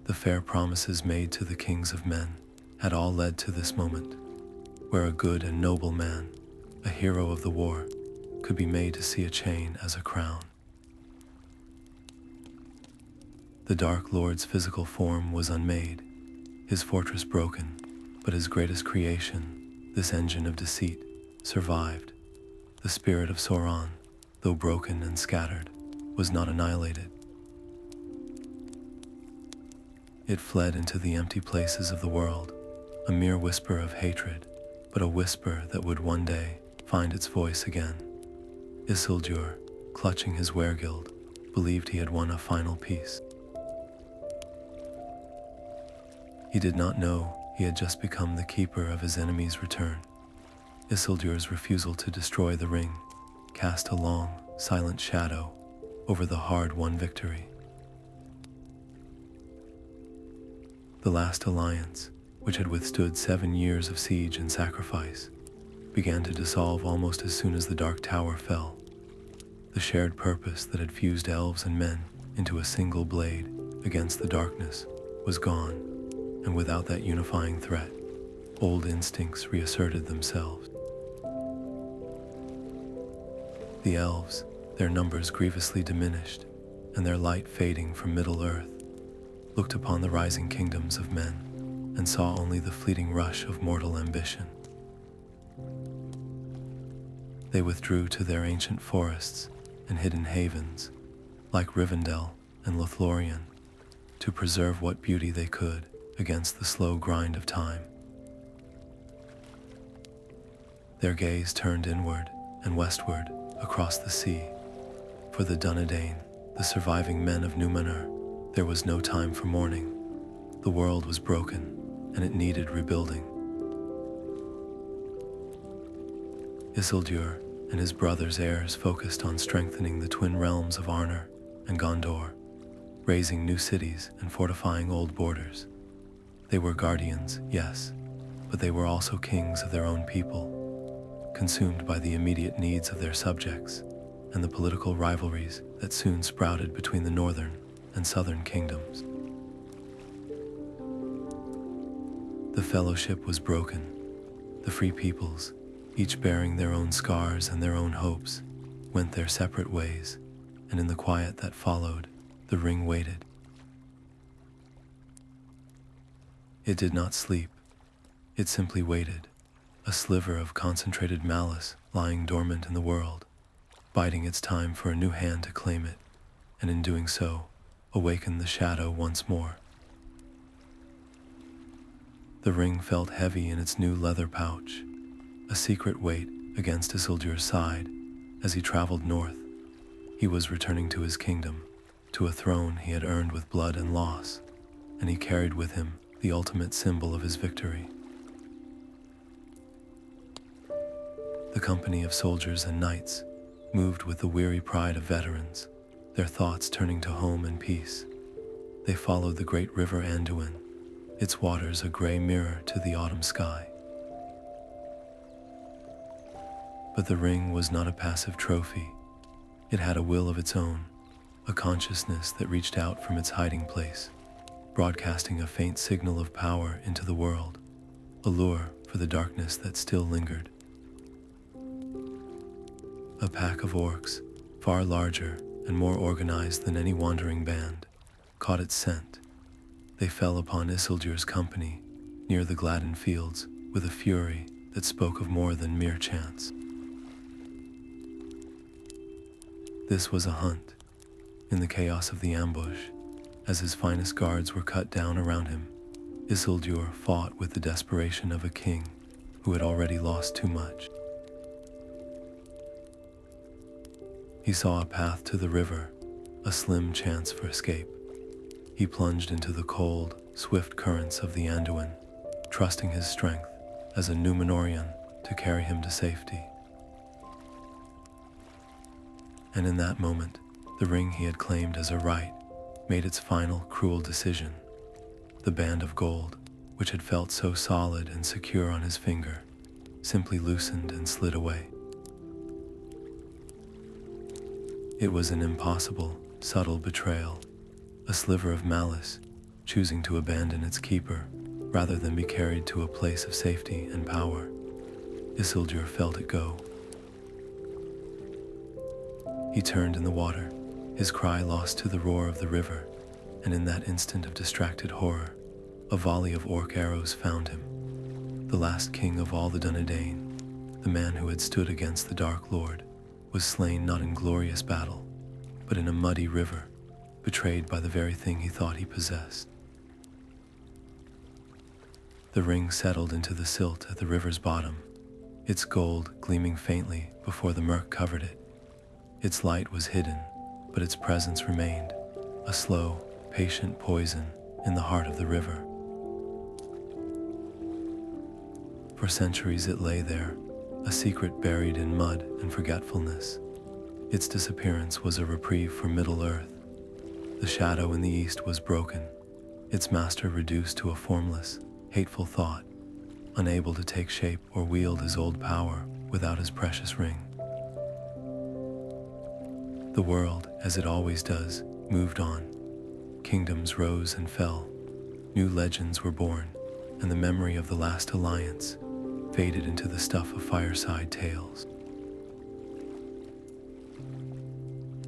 The fair promises made to the kings of men had all led to this moment, where a good and noble man, a hero of the war, could be made to see a chain as a crown. The Dark Lord's physical form was unmade, his fortress broken, but his greatest creation, this engine of deceit, survived. The spirit of Sauron, though broken and scattered, was not annihilated. It fled into the empty places of the world, a mere whisper of hatred, but a whisper that would one day find its voice again. Isildur, clutching his weregild, believed he had won a final peace. He did not know he had just become the keeper of his enemy's return. Isildur's refusal to destroy the ring cast a long, silent shadow over the hard-won victory. The last alliance, which had withstood 7 years of siege and sacrifice, began to dissolve almost as soon as the Dark Tower fell. The shared purpose that had fused elves and men into a single blade against the darkness was gone, and without that unifying threat, old instincts reasserted themselves. The elves, their numbers grievously diminished, and their light fading from Middle-earth, looked upon the rising kingdoms of men and saw only the fleeting rush of mortal ambition. They withdrew to their ancient forests and hidden havens, like Rivendell and Lothlorien, to preserve what beauty they could against the slow grind of time. Their gaze turned inward and westward across the sea. For the Dunedain, the surviving men of Númenor, there was no time for mourning. The world was broken, and it needed rebuilding. Isildur and his brother's heirs focused on strengthening the twin realms of Arnor and Gondor, raising new cities and fortifying old borders. They were guardians, yes, but they were also kings of their own people, consumed by the immediate needs of their subjects and the political rivalries that soon sprouted between the northern and southern kingdoms. The fellowship was broken. The free peoples, each bearing their own scars and their own hopes, went their separate ways, and in the quiet that followed, the ring waited. It did not sleep. It simply waited, a sliver of concentrated malice lying dormant in the world, biding its time for a new hand to claim it, and in doing so, awaken the shadow once more. The ring felt heavy in its new leather pouch, a secret weight against Isildur's side, As he traveled north, he was returning to his kingdom, to a throne he had earned with blood and loss, and he carried with him the ultimate symbol of his victory. The company of soldiers and knights moved with the weary pride of veterans, their thoughts turning to home and peace. They followed the great river Anduin, its waters a gray mirror to the autumn sky. But the ring was not a passive trophy. It had a will of its own, a consciousness that reached out from its hiding place, broadcasting a faint signal of power into the world, a lure for the darkness that still lingered. A pack of orcs, far larger and more organized than any wandering band, caught its scent. They fell upon Isildur's company near the Gladden Fields with a fury that spoke of more than mere chance. This was a hunt. In the chaos of the ambush, as his finest guards were cut down around him, Isildur fought with the desperation of a king who had already lost too much. He saw a path to the river, a slim chance for escape. He plunged into the cold, swift currents of the Anduin, trusting his strength as a Númenorian to carry him to safety. And in that moment, the ring he had claimed as a right made its final cruel decision. The band of gold, which had felt so solid and secure on his finger, simply loosened and slid away. It was an impossible, subtle betrayal, a sliver of malice, choosing to abandon its keeper rather than be carried to a place of safety and power. Isildur felt it go. He turned in the water, his cry lost to the roar of the river, and in that instant of distracted horror, a volley of orc arrows found him. The last king of all the Dunedain, the man who had stood against the Dark Lord, was slain not in glorious battle, but in a muddy river, betrayed by the very thing he thought he possessed. The ring settled into the silt at the river's bottom, its gold gleaming faintly before the murk covered it. Its light was hidden, but its presence remained, a slow, patient poison in the heart of the river. For centuries it lay there, a secret buried in mud and forgetfulness. Its disappearance was a reprieve for Middle-earth. The shadow in the east was broken, its master reduced to a formless, hateful thought, unable to take shape or wield his old power without his precious ring. The world, as it always does, moved on. Kingdoms rose and fell, new legends were born, and the memory of the last alliance faded into the stuff of fireside tales.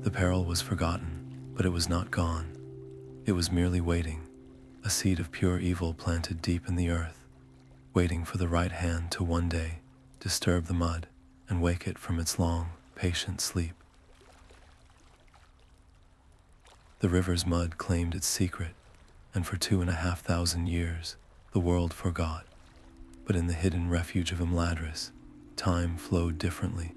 The peril was forgotten, but it was not gone. It was merely waiting, a seed of pure evil planted deep in the earth, waiting for the right hand to one day disturb the mud and wake it from its long, patient sleep. The river's mud claimed its secret, and for 2,500 years, the world forgot. But in the hidden refuge of Imladris, time flowed differently.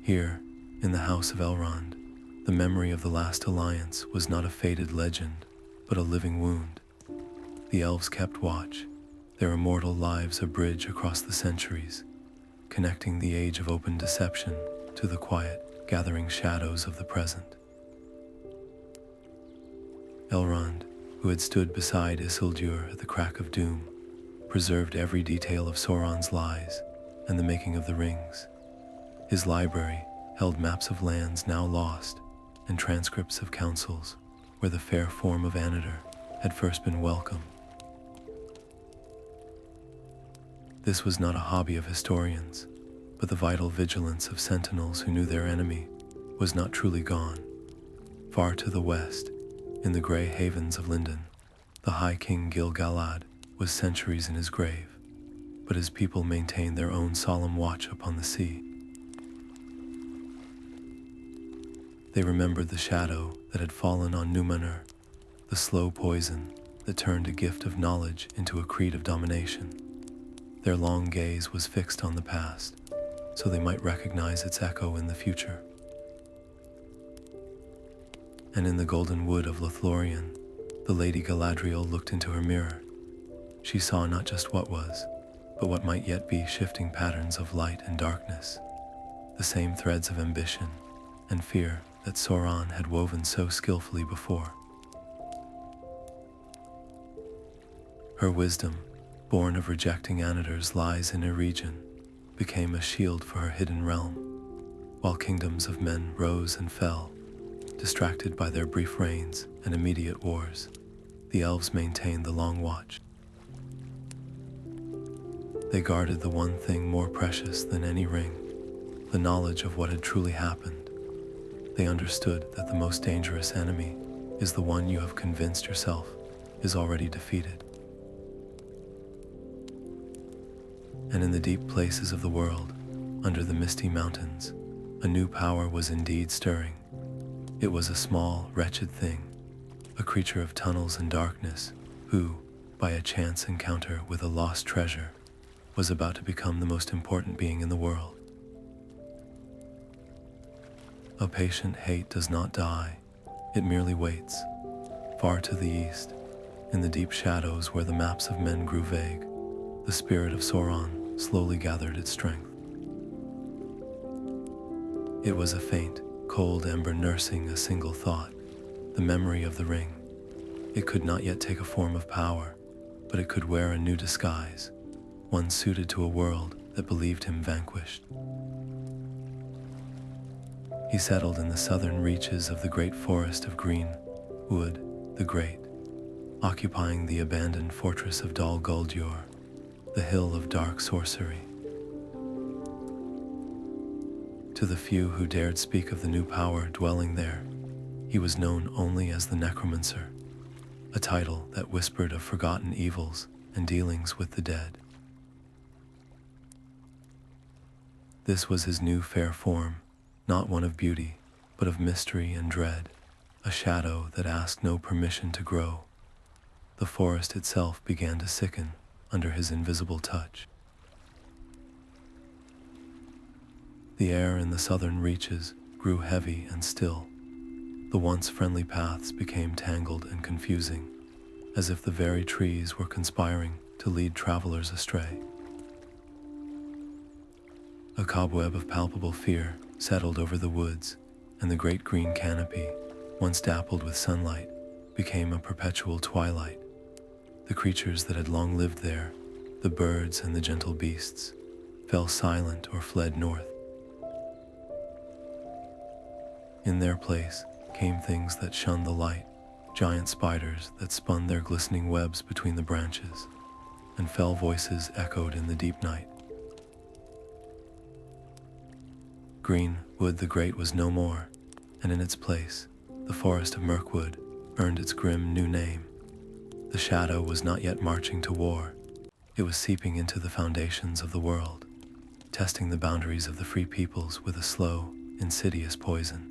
Here, in the house of Elrond, the memory of the last alliance was not a faded legend, but a living wound. The elves kept watch, their immortal lives a bridge across the centuries, connecting the age of open deception to the quiet, gathering shadows of the present. Elrond, who had stood beside Isildur at the crack of doom, preserved every detail of Sauron's lies and the making of the rings. His library held maps of lands now lost and transcripts of councils where the fair form of Annatar had first been welcome. This was not a hobby of historians, but the vital vigilance of sentinels who knew their enemy was not truly gone. Far to the west, in the grey havens of Lindon, the High King Gil-galad was centuries in his grave, but his people maintained their own solemn watch upon the sea. They remembered the shadow that had fallen on Númenor, the slow poison that turned a gift of knowledge into a creed of domination. Their long gaze was fixed on the past, so they might recognize its echo in the future. And in the golden wood of Lothlorien, the Lady Galadriel looked into her mirror. She saw not just what was, but what might yet be shifting patterns of light and darkness, the same threads of ambition and fear that Sauron had woven so skillfully before. Her wisdom, born of rejecting Annatar's lies in Eregion, became a shield for her hidden realm, while kingdoms of men rose and fell, distracted by their brief reigns and immediate wars. The elves maintained the long watch. They guarded the one thing more precious than any ring, the knowledge of what had truly happened. They understood that the most dangerous enemy is the one you have convinced yourself is already defeated. And in the deep places of the world, under the misty mountains, a new power was indeed stirring. It was a small, wretched thing, a creature of tunnels and darkness, who, by a chance encounter with a lost treasure, was about to become the most important being in the world. A patient hate does not die, it merely waits. Far to the east, in the deep shadows where the maps of men grew vague, the spirit of Sauron slowly gathered its strength. It was a faint, cold ember nursing a single thought, the memory of the ring. It could not yet take a form of power, but it could wear a new disguise, one suited to a world that believed him vanquished. He settled in the southern reaches of the great forest of green wood, the Great, occupying the abandoned fortress of Dol Guldur, the hill of dark sorcery. To the few who dared speak of the new power dwelling there, he was known only as the Necromancer, a title that whispered of forgotten evils and dealings with the dead. This was his new fair form, not one of beauty, but of mystery and dread, a shadow that asked no permission to grow. The forest itself began to sicken under his invisible touch. The air in the southern reaches grew heavy and still. The once friendly paths became tangled and confusing, as if the very trees were conspiring to lead travelers astray. A cobweb of palpable fear settled over the woods, and the great green canopy, once dappled with sunlight, became a perpetual twilight. The creatures that had long lived there, the birds and the gentle beasts, fell silent or fled north. In their place came things that shunned the light, giant spiders that spun their glistening webs between the branches, and fell voices echoed in the deep night. Green wood the Great was no more, and in its place, the forest of Mirkwood earned its grim new name. The shadow was not yet marching to war. It was seeping into the foundations of the world, testing the boundaries of the free peoples with a slow, insidious poison.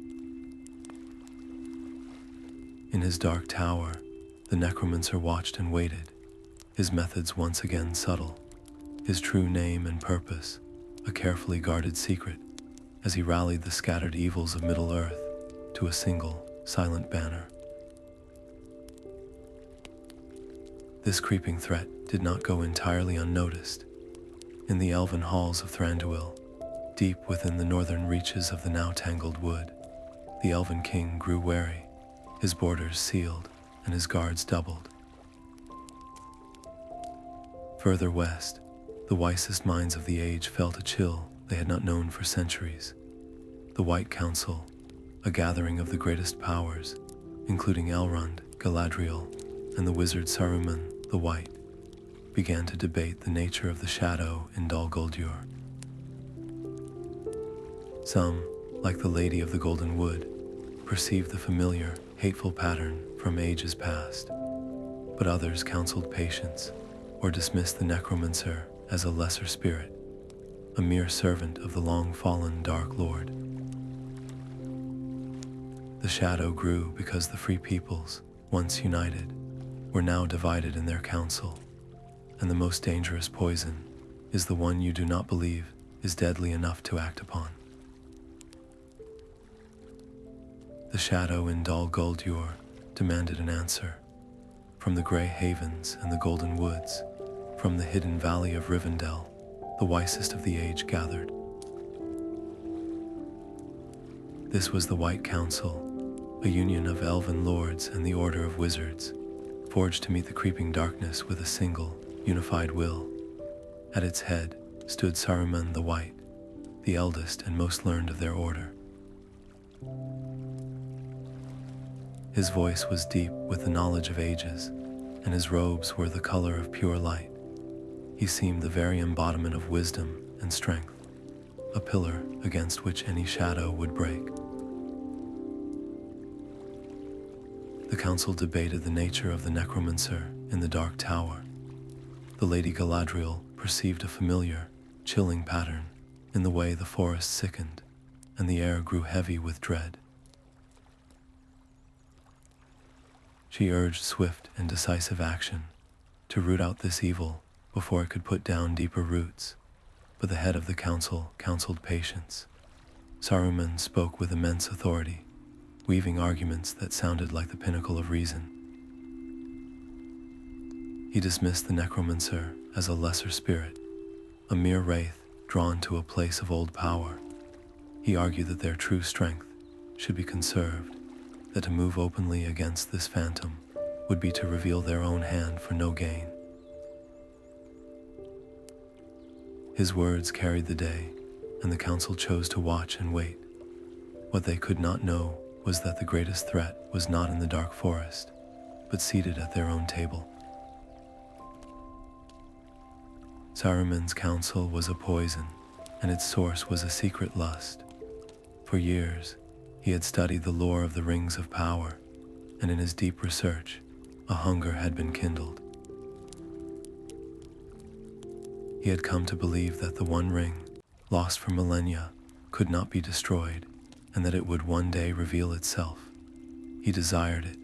In his dark tower, the necromancer watched and waited, his methods once again subtle, his true name and purpose a carefully guarded secret, as he rallied the scattered evils of Middle-earth to a single, silent banner. This creeping threat did not go entirely unnoticed. In the elven halls of Thranduil, deep within the northern reaches of the now tangled wood, the elven king grew wary, his borders sealed and his guards doubled. Further west, the wisest minds of the age felt a chill they had not known for centuries. The White Council, a gathering of the greatest powers, including Elrond, Galadriel, and the wizard Saruman the White, began to debate the nature of the shadow in Dol Guldur. Some, like the Lady of the Golden Wood, perceived the familiar, hateful pattern from ages past, but others counseled patience or dismissed the necromancer as a lesser spirit, a mere servant of the long-fallen Dark Lord. The shadow grew because the free peoples, once united, were now divided in their council, and the most dangerous poison is the one you do not believe is deadly enough to act upon. The shadow in Dol Guldur demanded an answer. From the grey havens and the golden woods, from the hidden valley of Rivendell, the wisest of the age gathered. This was the White Council, a union of elven lords and the Order of Wizards, forged to meet the creeping darkness with a single, unified will. At its head stood Saruman the White, the eldest and most learned of their order. His voice was deep with the knowledge of ages, and his robes were the color of pure light. He seemed the very embodiment of wisdom and strength, a pillar against which any shadow would break. The council debated the nature of the necromancer in the Dark Tower. The Lady Galadriel perceived a familiar, chilling pattern in the way the forest sickened, and the air grew heavy with dread. She urged swift and decisive action to root out this evil before it could put down deeper roots, but the head of the council counseled patience. Saruman spoke with immense authority, weaving arguments that sounded like the pinnacle of reason. He dismissed the necromancer as a lesser spirit, a mere wraith drawn to a place of old power. He argued that their true strength should be conserved, that to move openly against this phantom would be to reveal their own hand for no gain. His words carried the day, and the council chose to watch and wait. What they could not know was that the greatest threat was not in the dark forest, but seated at their own table. Saruman's counsel was a poison, and its source was a secret lust. For years, he had studied the lore of the Rings of Power, and in his deep research, a hunger had been kindled. He had come to believe that the One Ring, lost for millennia, could not be destroyed, and that it would one day reveal itself. He desired it.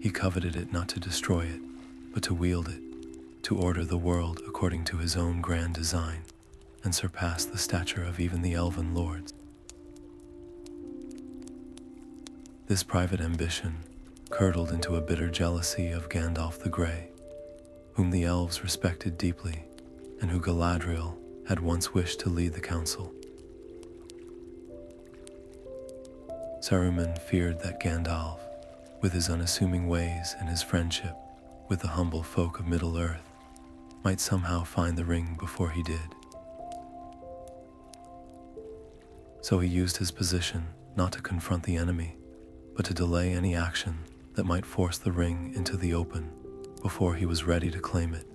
He coveted it not to destroy it, but to wield it, to order the world according to his own grand design, and surpass the stature of even the elven lords. This private ambition curdled into a bitter jealousy of Gandalf the Grey, whom the elves respected deeply, and who Galadriel had once wished to lead the council. Saruman feared that Gandalf, with his unassuming ways and his friendship with the humble folk of Middle-earth, might somehow find the ring before he did. So he used his position not to confront the enemy, but to delay any action that might force the ring into the open before he was ready to claim it.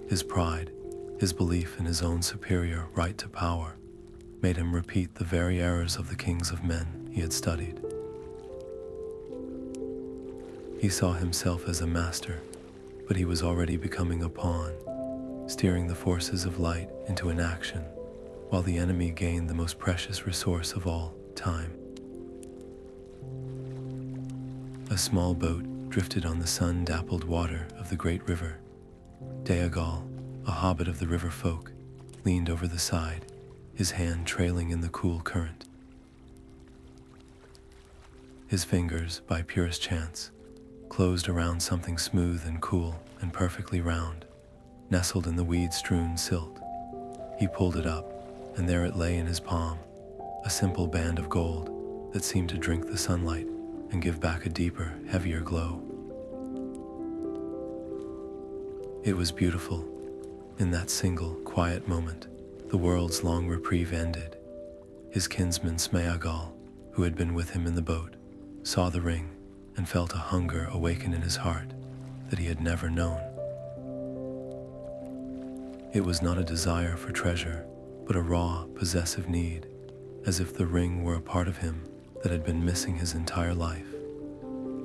His pride, his belief in his own superior right to power, made him repeat the very errors of the kings of men he had studied. He saw himself as a master, but he was already becoming a pawn, steering the forces of light into an action, while the enemy gained the most precious resource of all, time. A small boat drifted on the sun-dappled water of the great river. Deagol, a hobbit of the river folk, leaned over the side, his hand trailing in the cool current. His fingers, by purest chance, closed around something smooth and cool and perfectly round, nestled in the weed-strewn silt. He pulled it up, and there it lay in his palm, a simple band of gold that seemed to drink the sunlight and give back a deeper, heavier glow. It was beautiful. In that single, quiet moment, the world's long reprieve ended. His kinsman Smeagol, who had been with him in the boat, saw the ring and felt a hunger awaken in his heart that he had never known. It was not a desire for treasure, but a raw, possessive need, as if the ring were a part of him that had been missing his entire life.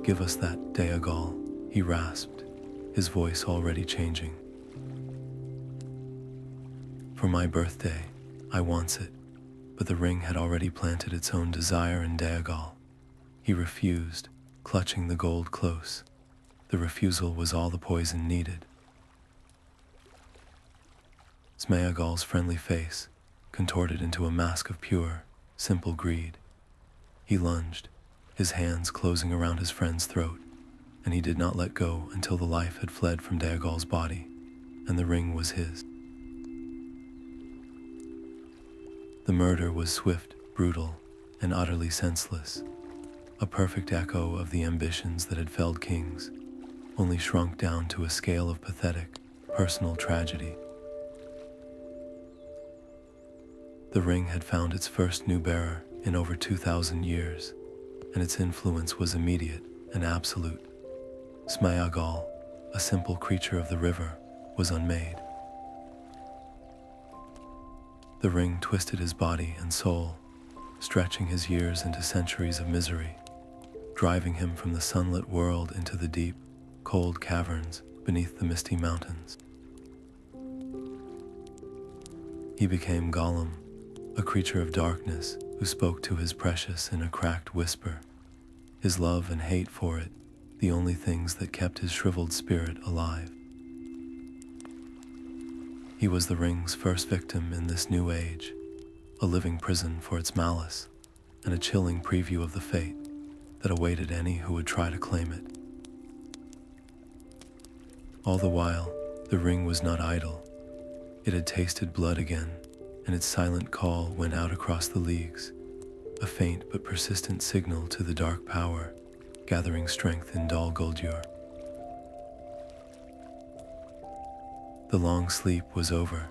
"Give us that, Deagol," he rasped, his voice already changing. "For my birthday, I wants it," but the ring had already planted its own desire in Deagol. He refused, clutching the gold close. The refusal was all the poison needed. Smeagol's friendly face contorted into a mask of pure, simple greed. He lunged, his hands closing around his friend's throat, and he did not let go until the life had fled from Dagol's body, and the ring was his. The murder was swift, brutal, and utterly senseless, a perfect echo of the ambitions that had felled kings, only shrunk down to a scale of pathetic, personal tragedy. The ring had found its first new bearer in over 2,000 years, and its influence was immediate and absolute. Smaeagol, a simple creature of the river, was unmade. The ring twisted his body and soul, stretching his years into centuries of misery, driving him from the sunlit world into the deep, cold caverns beneath the misty mountains. He became Gollum, a creature of darkness who spoke to his precious in a cracked whisper, his love and hate for it the only things that kept his shriveled spirit alive. He was the ring's first victim in this new age, a living prison for its malice, and a chilling preview of the fate that awaited any who would try to claim it. All the while, the ring was not idle. It had tasted blood again, and its silent call went out across the leagues, a faint but persistent signal to the dark power gathering strength in Dol Guldur. The long sleep was over,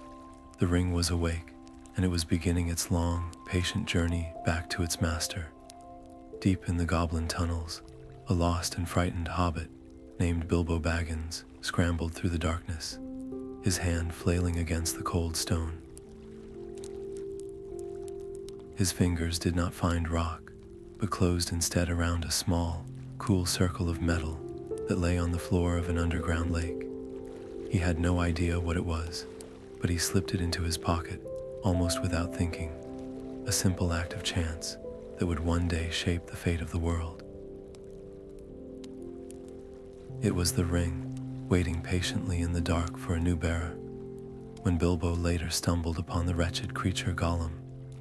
the ring was awake, and it was beginning its long, patient journey back to its master. Deep in the goblin tunnels, a lost and frightened hobbit named Bilbo Baggins scrambled through the darkness, his hand flailing against the cold stone. His fingers did not find rock, but closed instead around a small, cool circle of metal that lay on the floor of an underground lake. He had no idea what it was, but he slipped it into his pocket, almost without thinking, a simple act of chance that would one day shape the fate of the world. It was the ring, waiting patiently in the dark for a new bearer. When Bilbo later stumbled upon the wretched creature Gollum,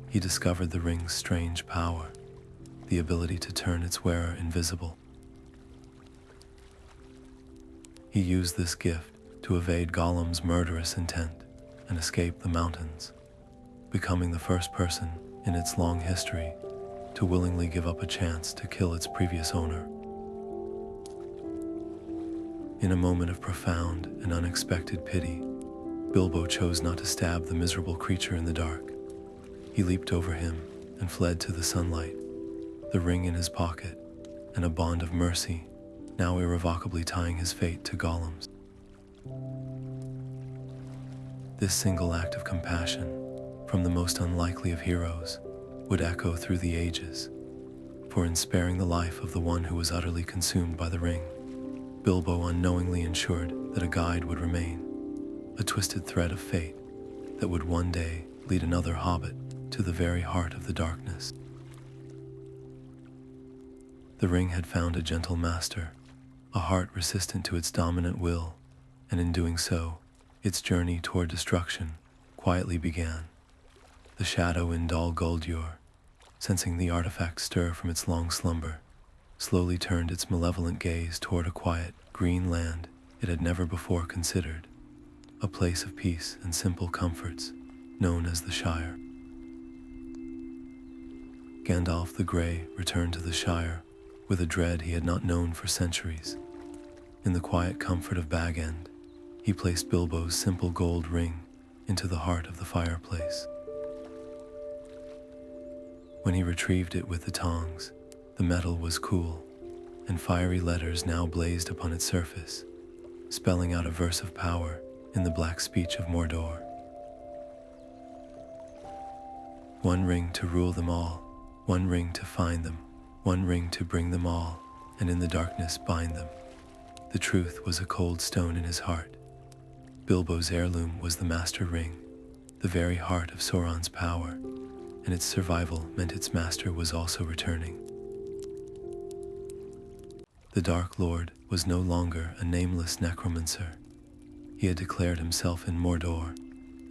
he discovered the ring's strange power, the ability to turn its wearer invisible. He used this gift to evade Gollum's murderous intent and escape the mountains, becoming the first person in its long history to willingly give up a chance to kill its previous owner. In a moment of profound and unexpected pity, Bilbo chose not to stab the miserable creature in the dark. He leaped over him and fled to the sunlight, the ring in his pocket, and a bond of mercy now irrevocably tying his fate to Gollum's. This single act of compassion, from the most unlikely of heroes, would echo through the ages, for in sparing the life of the one who was utterly consumed by the ring, Bilbo unknowingly ensured that a guide would remain, a twisted thread of fate that would one day lead another hobbit to the very heart of the darkness. The ring had found a gentle master, a heart resistant to its dominant will, and in doing so, its journey toward destruction quietly began. The shadow in Dol Guldur, sensing the artifact stir from its long slumber, slowly turned its malevolent gaze toward a quiet, green land it had never before considered, a place of peace and simple comforts known as the Shire. Gandalf the Grey returned to the Shire with a dread he had not known for centuries. In the quiet comfort of Bag End, he placed Bilbo's simple gold ring into the heart of the fireplace. When he retrieved it with the tongs, the metal was cool, and fiery letters now blazed upon its surface, spelling out a verse of power in the black speech of Mordor. One ring to rule them all, one ring to find them, one ring to bring them all, and in the darkness bind them. The truth was a cold stone in his heart. Bilbo's heirloom was the Master Ring, the very heart of Sauron's power, and its survival meant its master was also returning. The Dark Lord was no longer a nameless necromancer. He had declared himself in Mordor,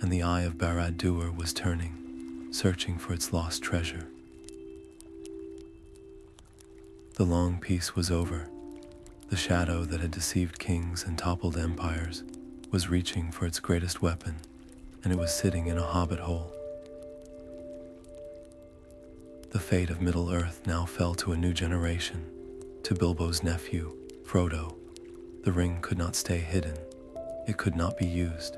and the Eye of Barad-dûr was turning, searching for its lost treasure. The long peace was over. The shadow that had deceived kings and toppled empires was reaching for its greatest weapon, and it was sitting in a hobbit hole. The fate of Middle-earth now fell to a new generation, to Bilbo's nephew, Frodo. The ring could not stay hidden. It could not be used.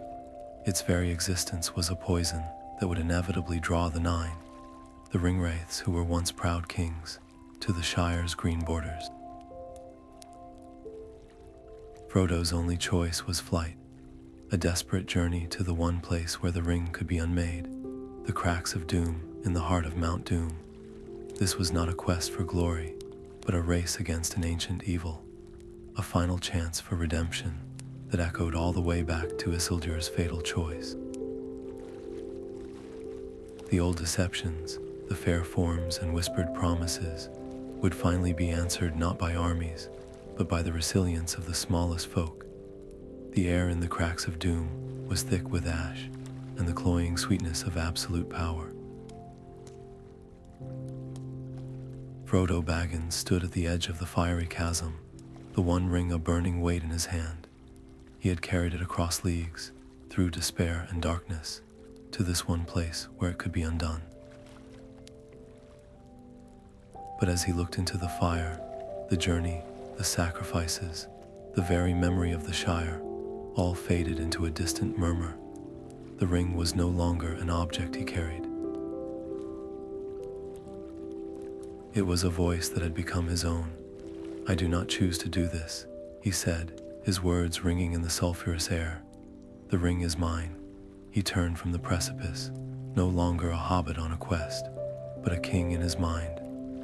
Its very existence was a poison that would inevitably draw the Nine, the ringwraiths who were once proud kings, to the Shire's green borders. Frodo's only choice was flight, a desperate journey to the one place where the ring could be unmade, the cracks of doom in the heart of Mount Doom. This was not a quest for glory, but a race against an ancient evil, a final chance for redemption that echoed all the way back to Isildur's fatal choice. The old deceptions, the fair forms and whispered promises, would finally be answered not by armies, but by the resilience of the smallest folk. The air in the cracks of doom was thick with ash and the cloying sweetness of absolute power. Frodo Baggins stood at the edge of the fiery chasm, the one ring a burning weight in his hand. He had carried it across leagues, through despair and darkness, to this one place where it could be undone. But as he looked into the fire, the journey, the sacrifices, the very memory of the Shire, all faded into a distant murmur. The ring was no longer an object he carried. It was a voice that had become his own. "I do not choose to do this," he said, his words ringing in the sulphurous air. "The ring is mine." He turned from the precipice, no longer a hobbit on a quest, but a king in his mind,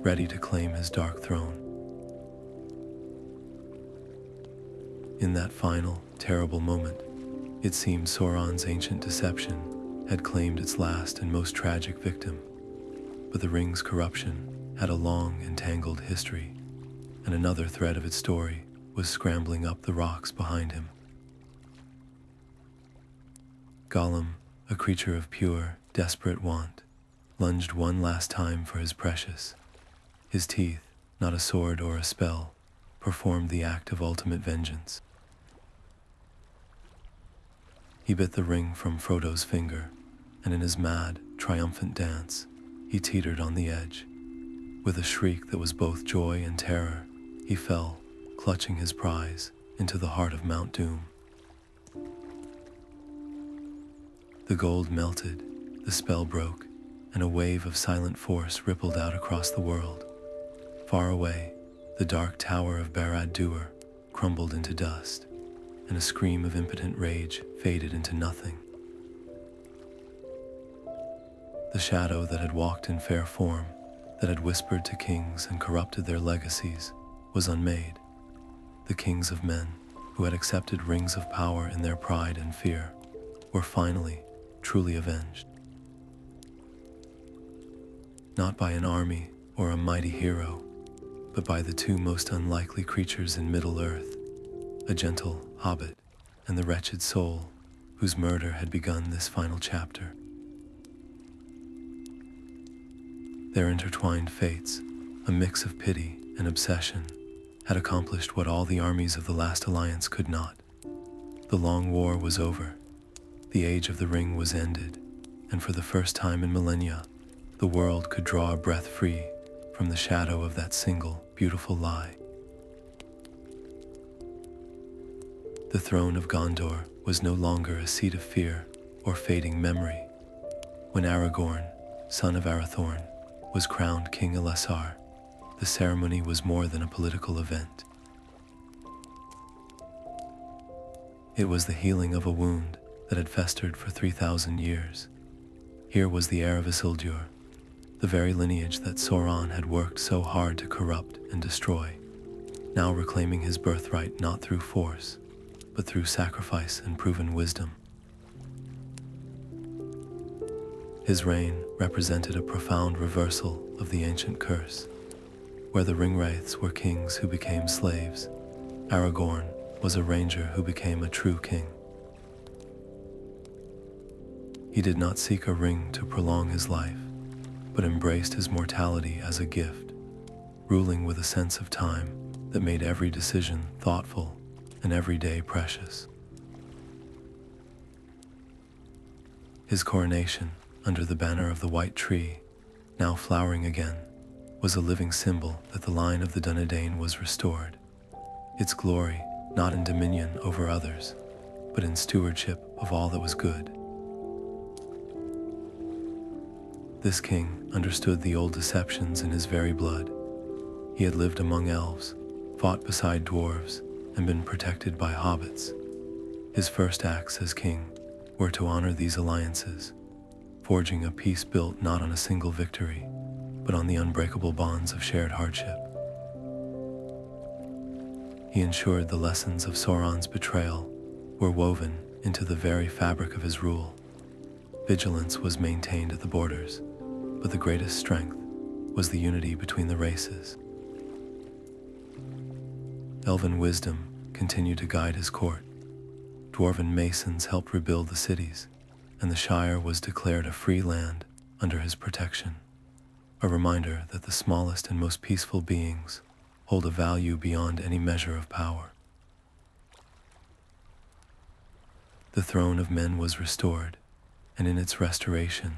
ready to claim his dark throne. In that final, terrible moment, it seemed Sauron's ancient deception had claimed its last and most tragic victim. But the ring's corruption had a long, entangled history, and another thread of its story was scrambling up the rocks behind him. Gollum, a creature of pure, desperate want, lunged one last time for his precious. His teeth, not a sword or a spell, performed the act of ultimate vengeance. He bit the ring from Frodo's finger, and in his mad, triumphant dance, he teetered on the edge. With a shriek that was both joy and terror, he fell, clutching his prize, into the heart of Mount Doom. The gold melted, the spell broke, and a wave of silent force rippled out across the world. Far away, the dark tower of Barad-dûr crumbled into dust, and a scream of impotent rage faded into nothing. The shadow that had walked in fair form, that had whispered to kings and corrupted their legacies, was unmade. The kings of men, who had accepted rings of power in their pride and fear, were finally, truly avenged. Not by an army or a mighty hero, but by the two most unlikely creatures in Middle-earth, a gentle hobbit and the wretched soul whose murder had begun this final chapter. Their intertwined fates, a mix of pity and obsession, had accomplished what all the armies of the last alliance could not. The long war was over. The age of the ring was ended, and for the first time in millennia, the world could draw a breath free from the shadow of that single, beautiful lie. The throne of Gondor was no longer a seat of fear or fading memory. When Aragorn, son of Arathorn, was crowned King Elessar, the ceremony was more than a political event. It was the healing of a wound that had festered for 3,000 years. Here was the heir of Isildur, the very lineage that Sauron had worked so hard to corrupt and destroy, now reclaiming his birthright not through force, but through sacrifice and proven wisdom. His reign represented a profound reversal of the ancient curse. Where the ringwraiths were kings who became slaves, Aragorn was a ranger who became a true king. He did not seek a ring to prolong his life. but embraced his mortality as a gift, ruling with a sense of time that made every decision thoughtful and every day precious. His coronation, under the banner of the white tree, now flowering again, was a living symbol that the line of the Dunedain was restored, its glory not in dominion over others, but in stewardship of all that was good. This king understood the old deceptions in his very blood. He had lived among elves, fought beside dwarves, and been protected by hobbits. His first acts as king were to honor these alliances, forging a peace built not on a single victory, but on the unbreakable bonds of shared hardship. He ensured the lessons of Sauron's betrayal were woven into the very fabric of his rule. Vigilance was maintained at the borders, but the greatest strength was the unity between the races. Elven wisdom continued to guide his court. Dwarven masons helped rebuild the cities, and the Shire was declared a free land under his protection, a reminder that the smallest and most peaceful beings hold a value beyond any measure of power. The throne of men was restored, and in its restoration,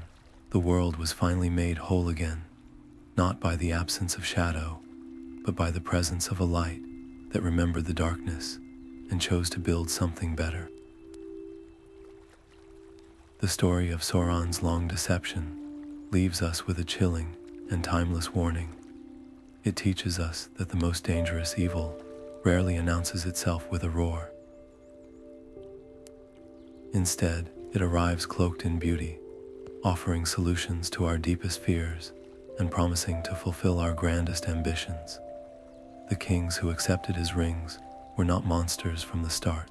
the world was finally made whole again, not by the absence of shadow, but by the presence of a light that remembered the darkness and chose to build something better. The story of Sauron's long deception leaves us with a chilling and timeless warning. It teaches us that the most dangerous evil rarely announces itself with a roar. Instead, it arrives cloaked in beauty, offering solutions to our deepest fears and promising to fulfill our grandest ambitions. The kings who accepted his rings were not monsters from the start.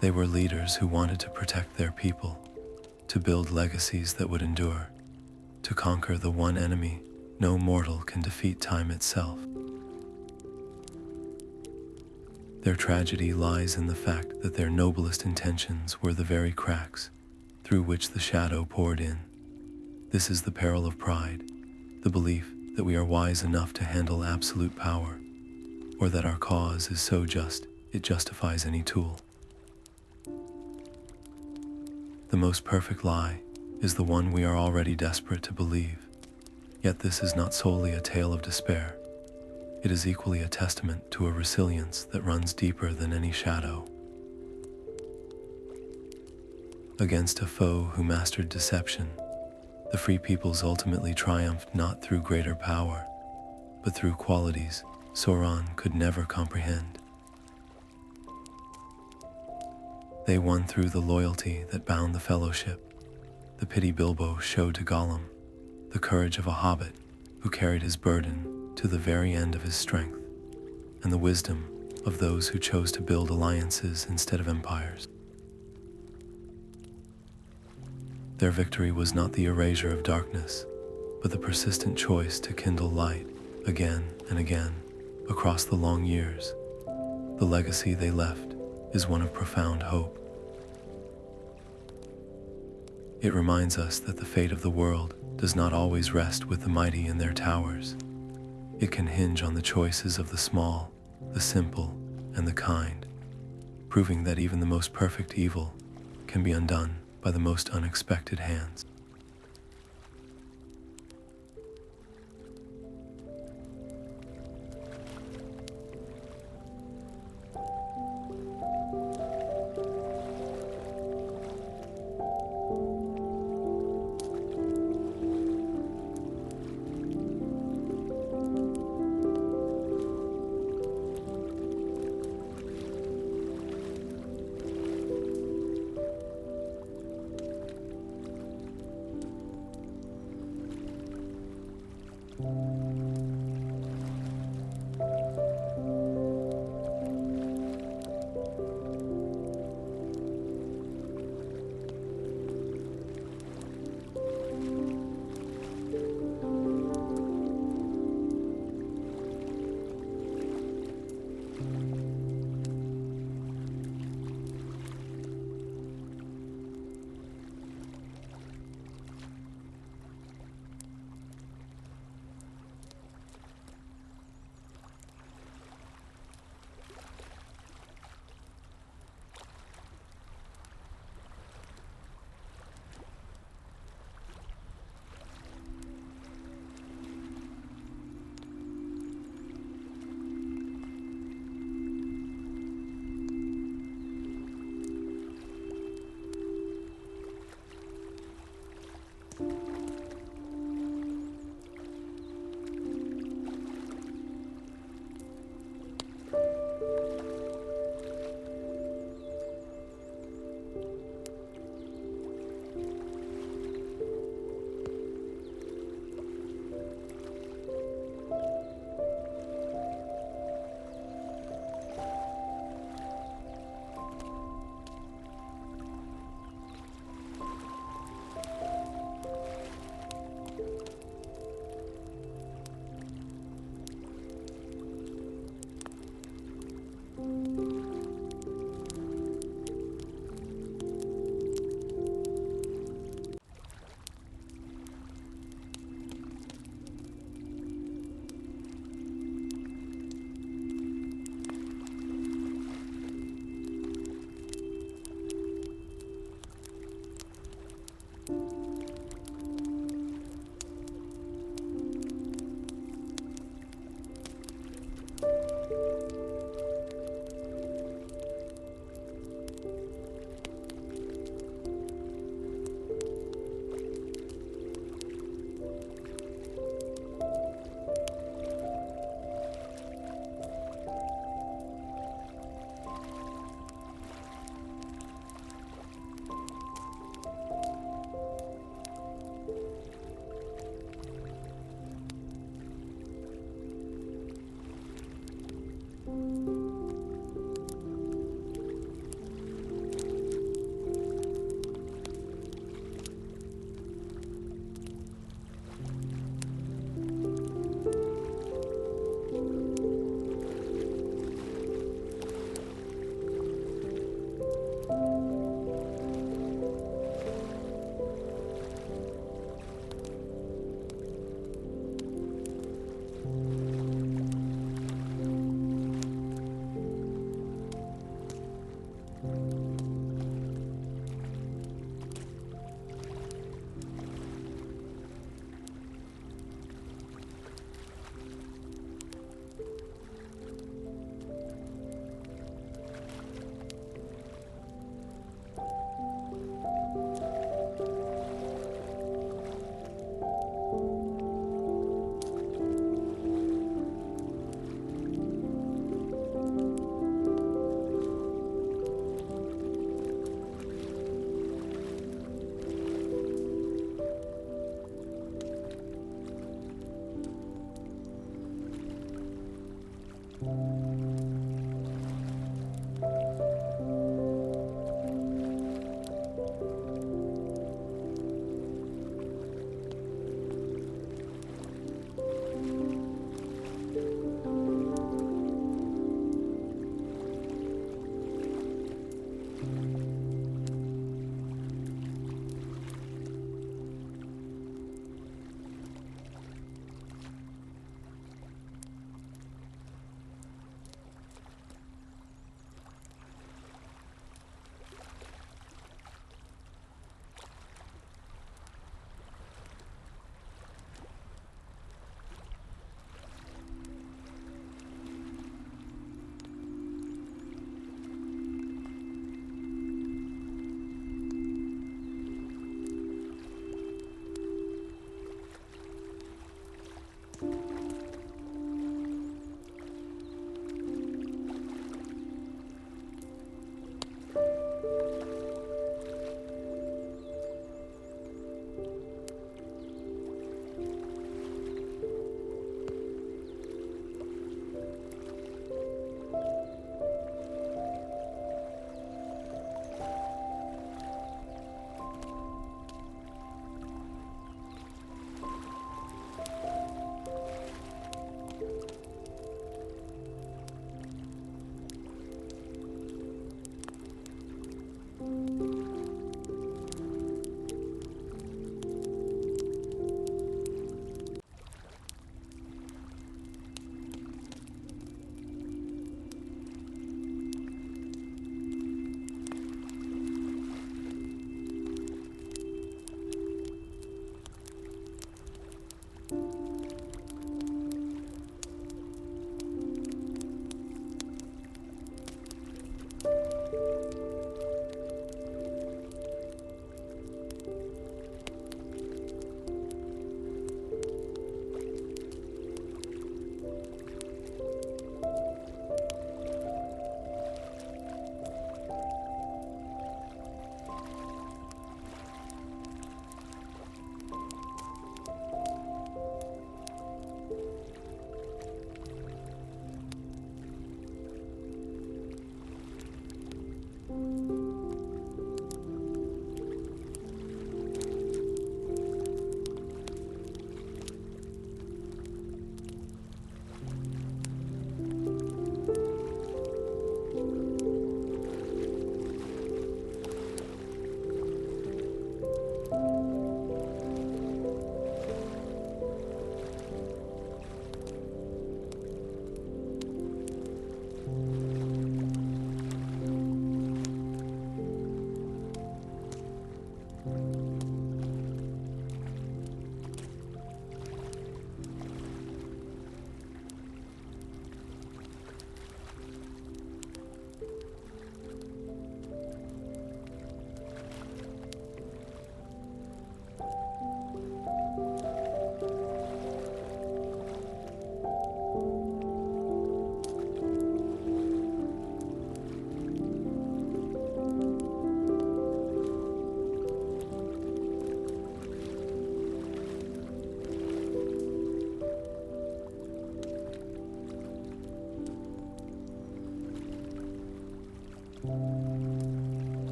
They were leaders who wanted to protect their people, to build legacies that would endure, to conquer the one enemy no mortal can defeat, time itself. Their tragedy lies in the fact that their noblest intentions were the very cracks through which the shadow poured in. This is the peril of pride, the belief that we are wise enough to handle absolute power, or that our cause is so just it justifies any tool. The most perfect lie is the one we are already desperate to believe. Yet this is not solely a tale of despair. It is equally a testament to a resilience that runs deeper than any shadow. Against a foe who mastered deception, the free peoples ultimately triumphed not through greater power, but through qualities Sauron could never comprehend. They won through the loyalty that bound the fellowship, the pity Bilbo showed to Gollum, the courage of a hobbit who carried his burden to the very end of his strength, and the wisdom of those who chose to build alliances instead of empires. Their victory was not the erasure of darkness, but the persistent choice to kindle light again and again across the long years. The legacy they left is one of profound hope. It reminds us that the fate of the world does not always rest with the mighty in their towers. It can hinge on the choices of the small, the simple, and the kind, proving that even the most perfect evil can be undone by the most unexpected hands.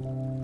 you.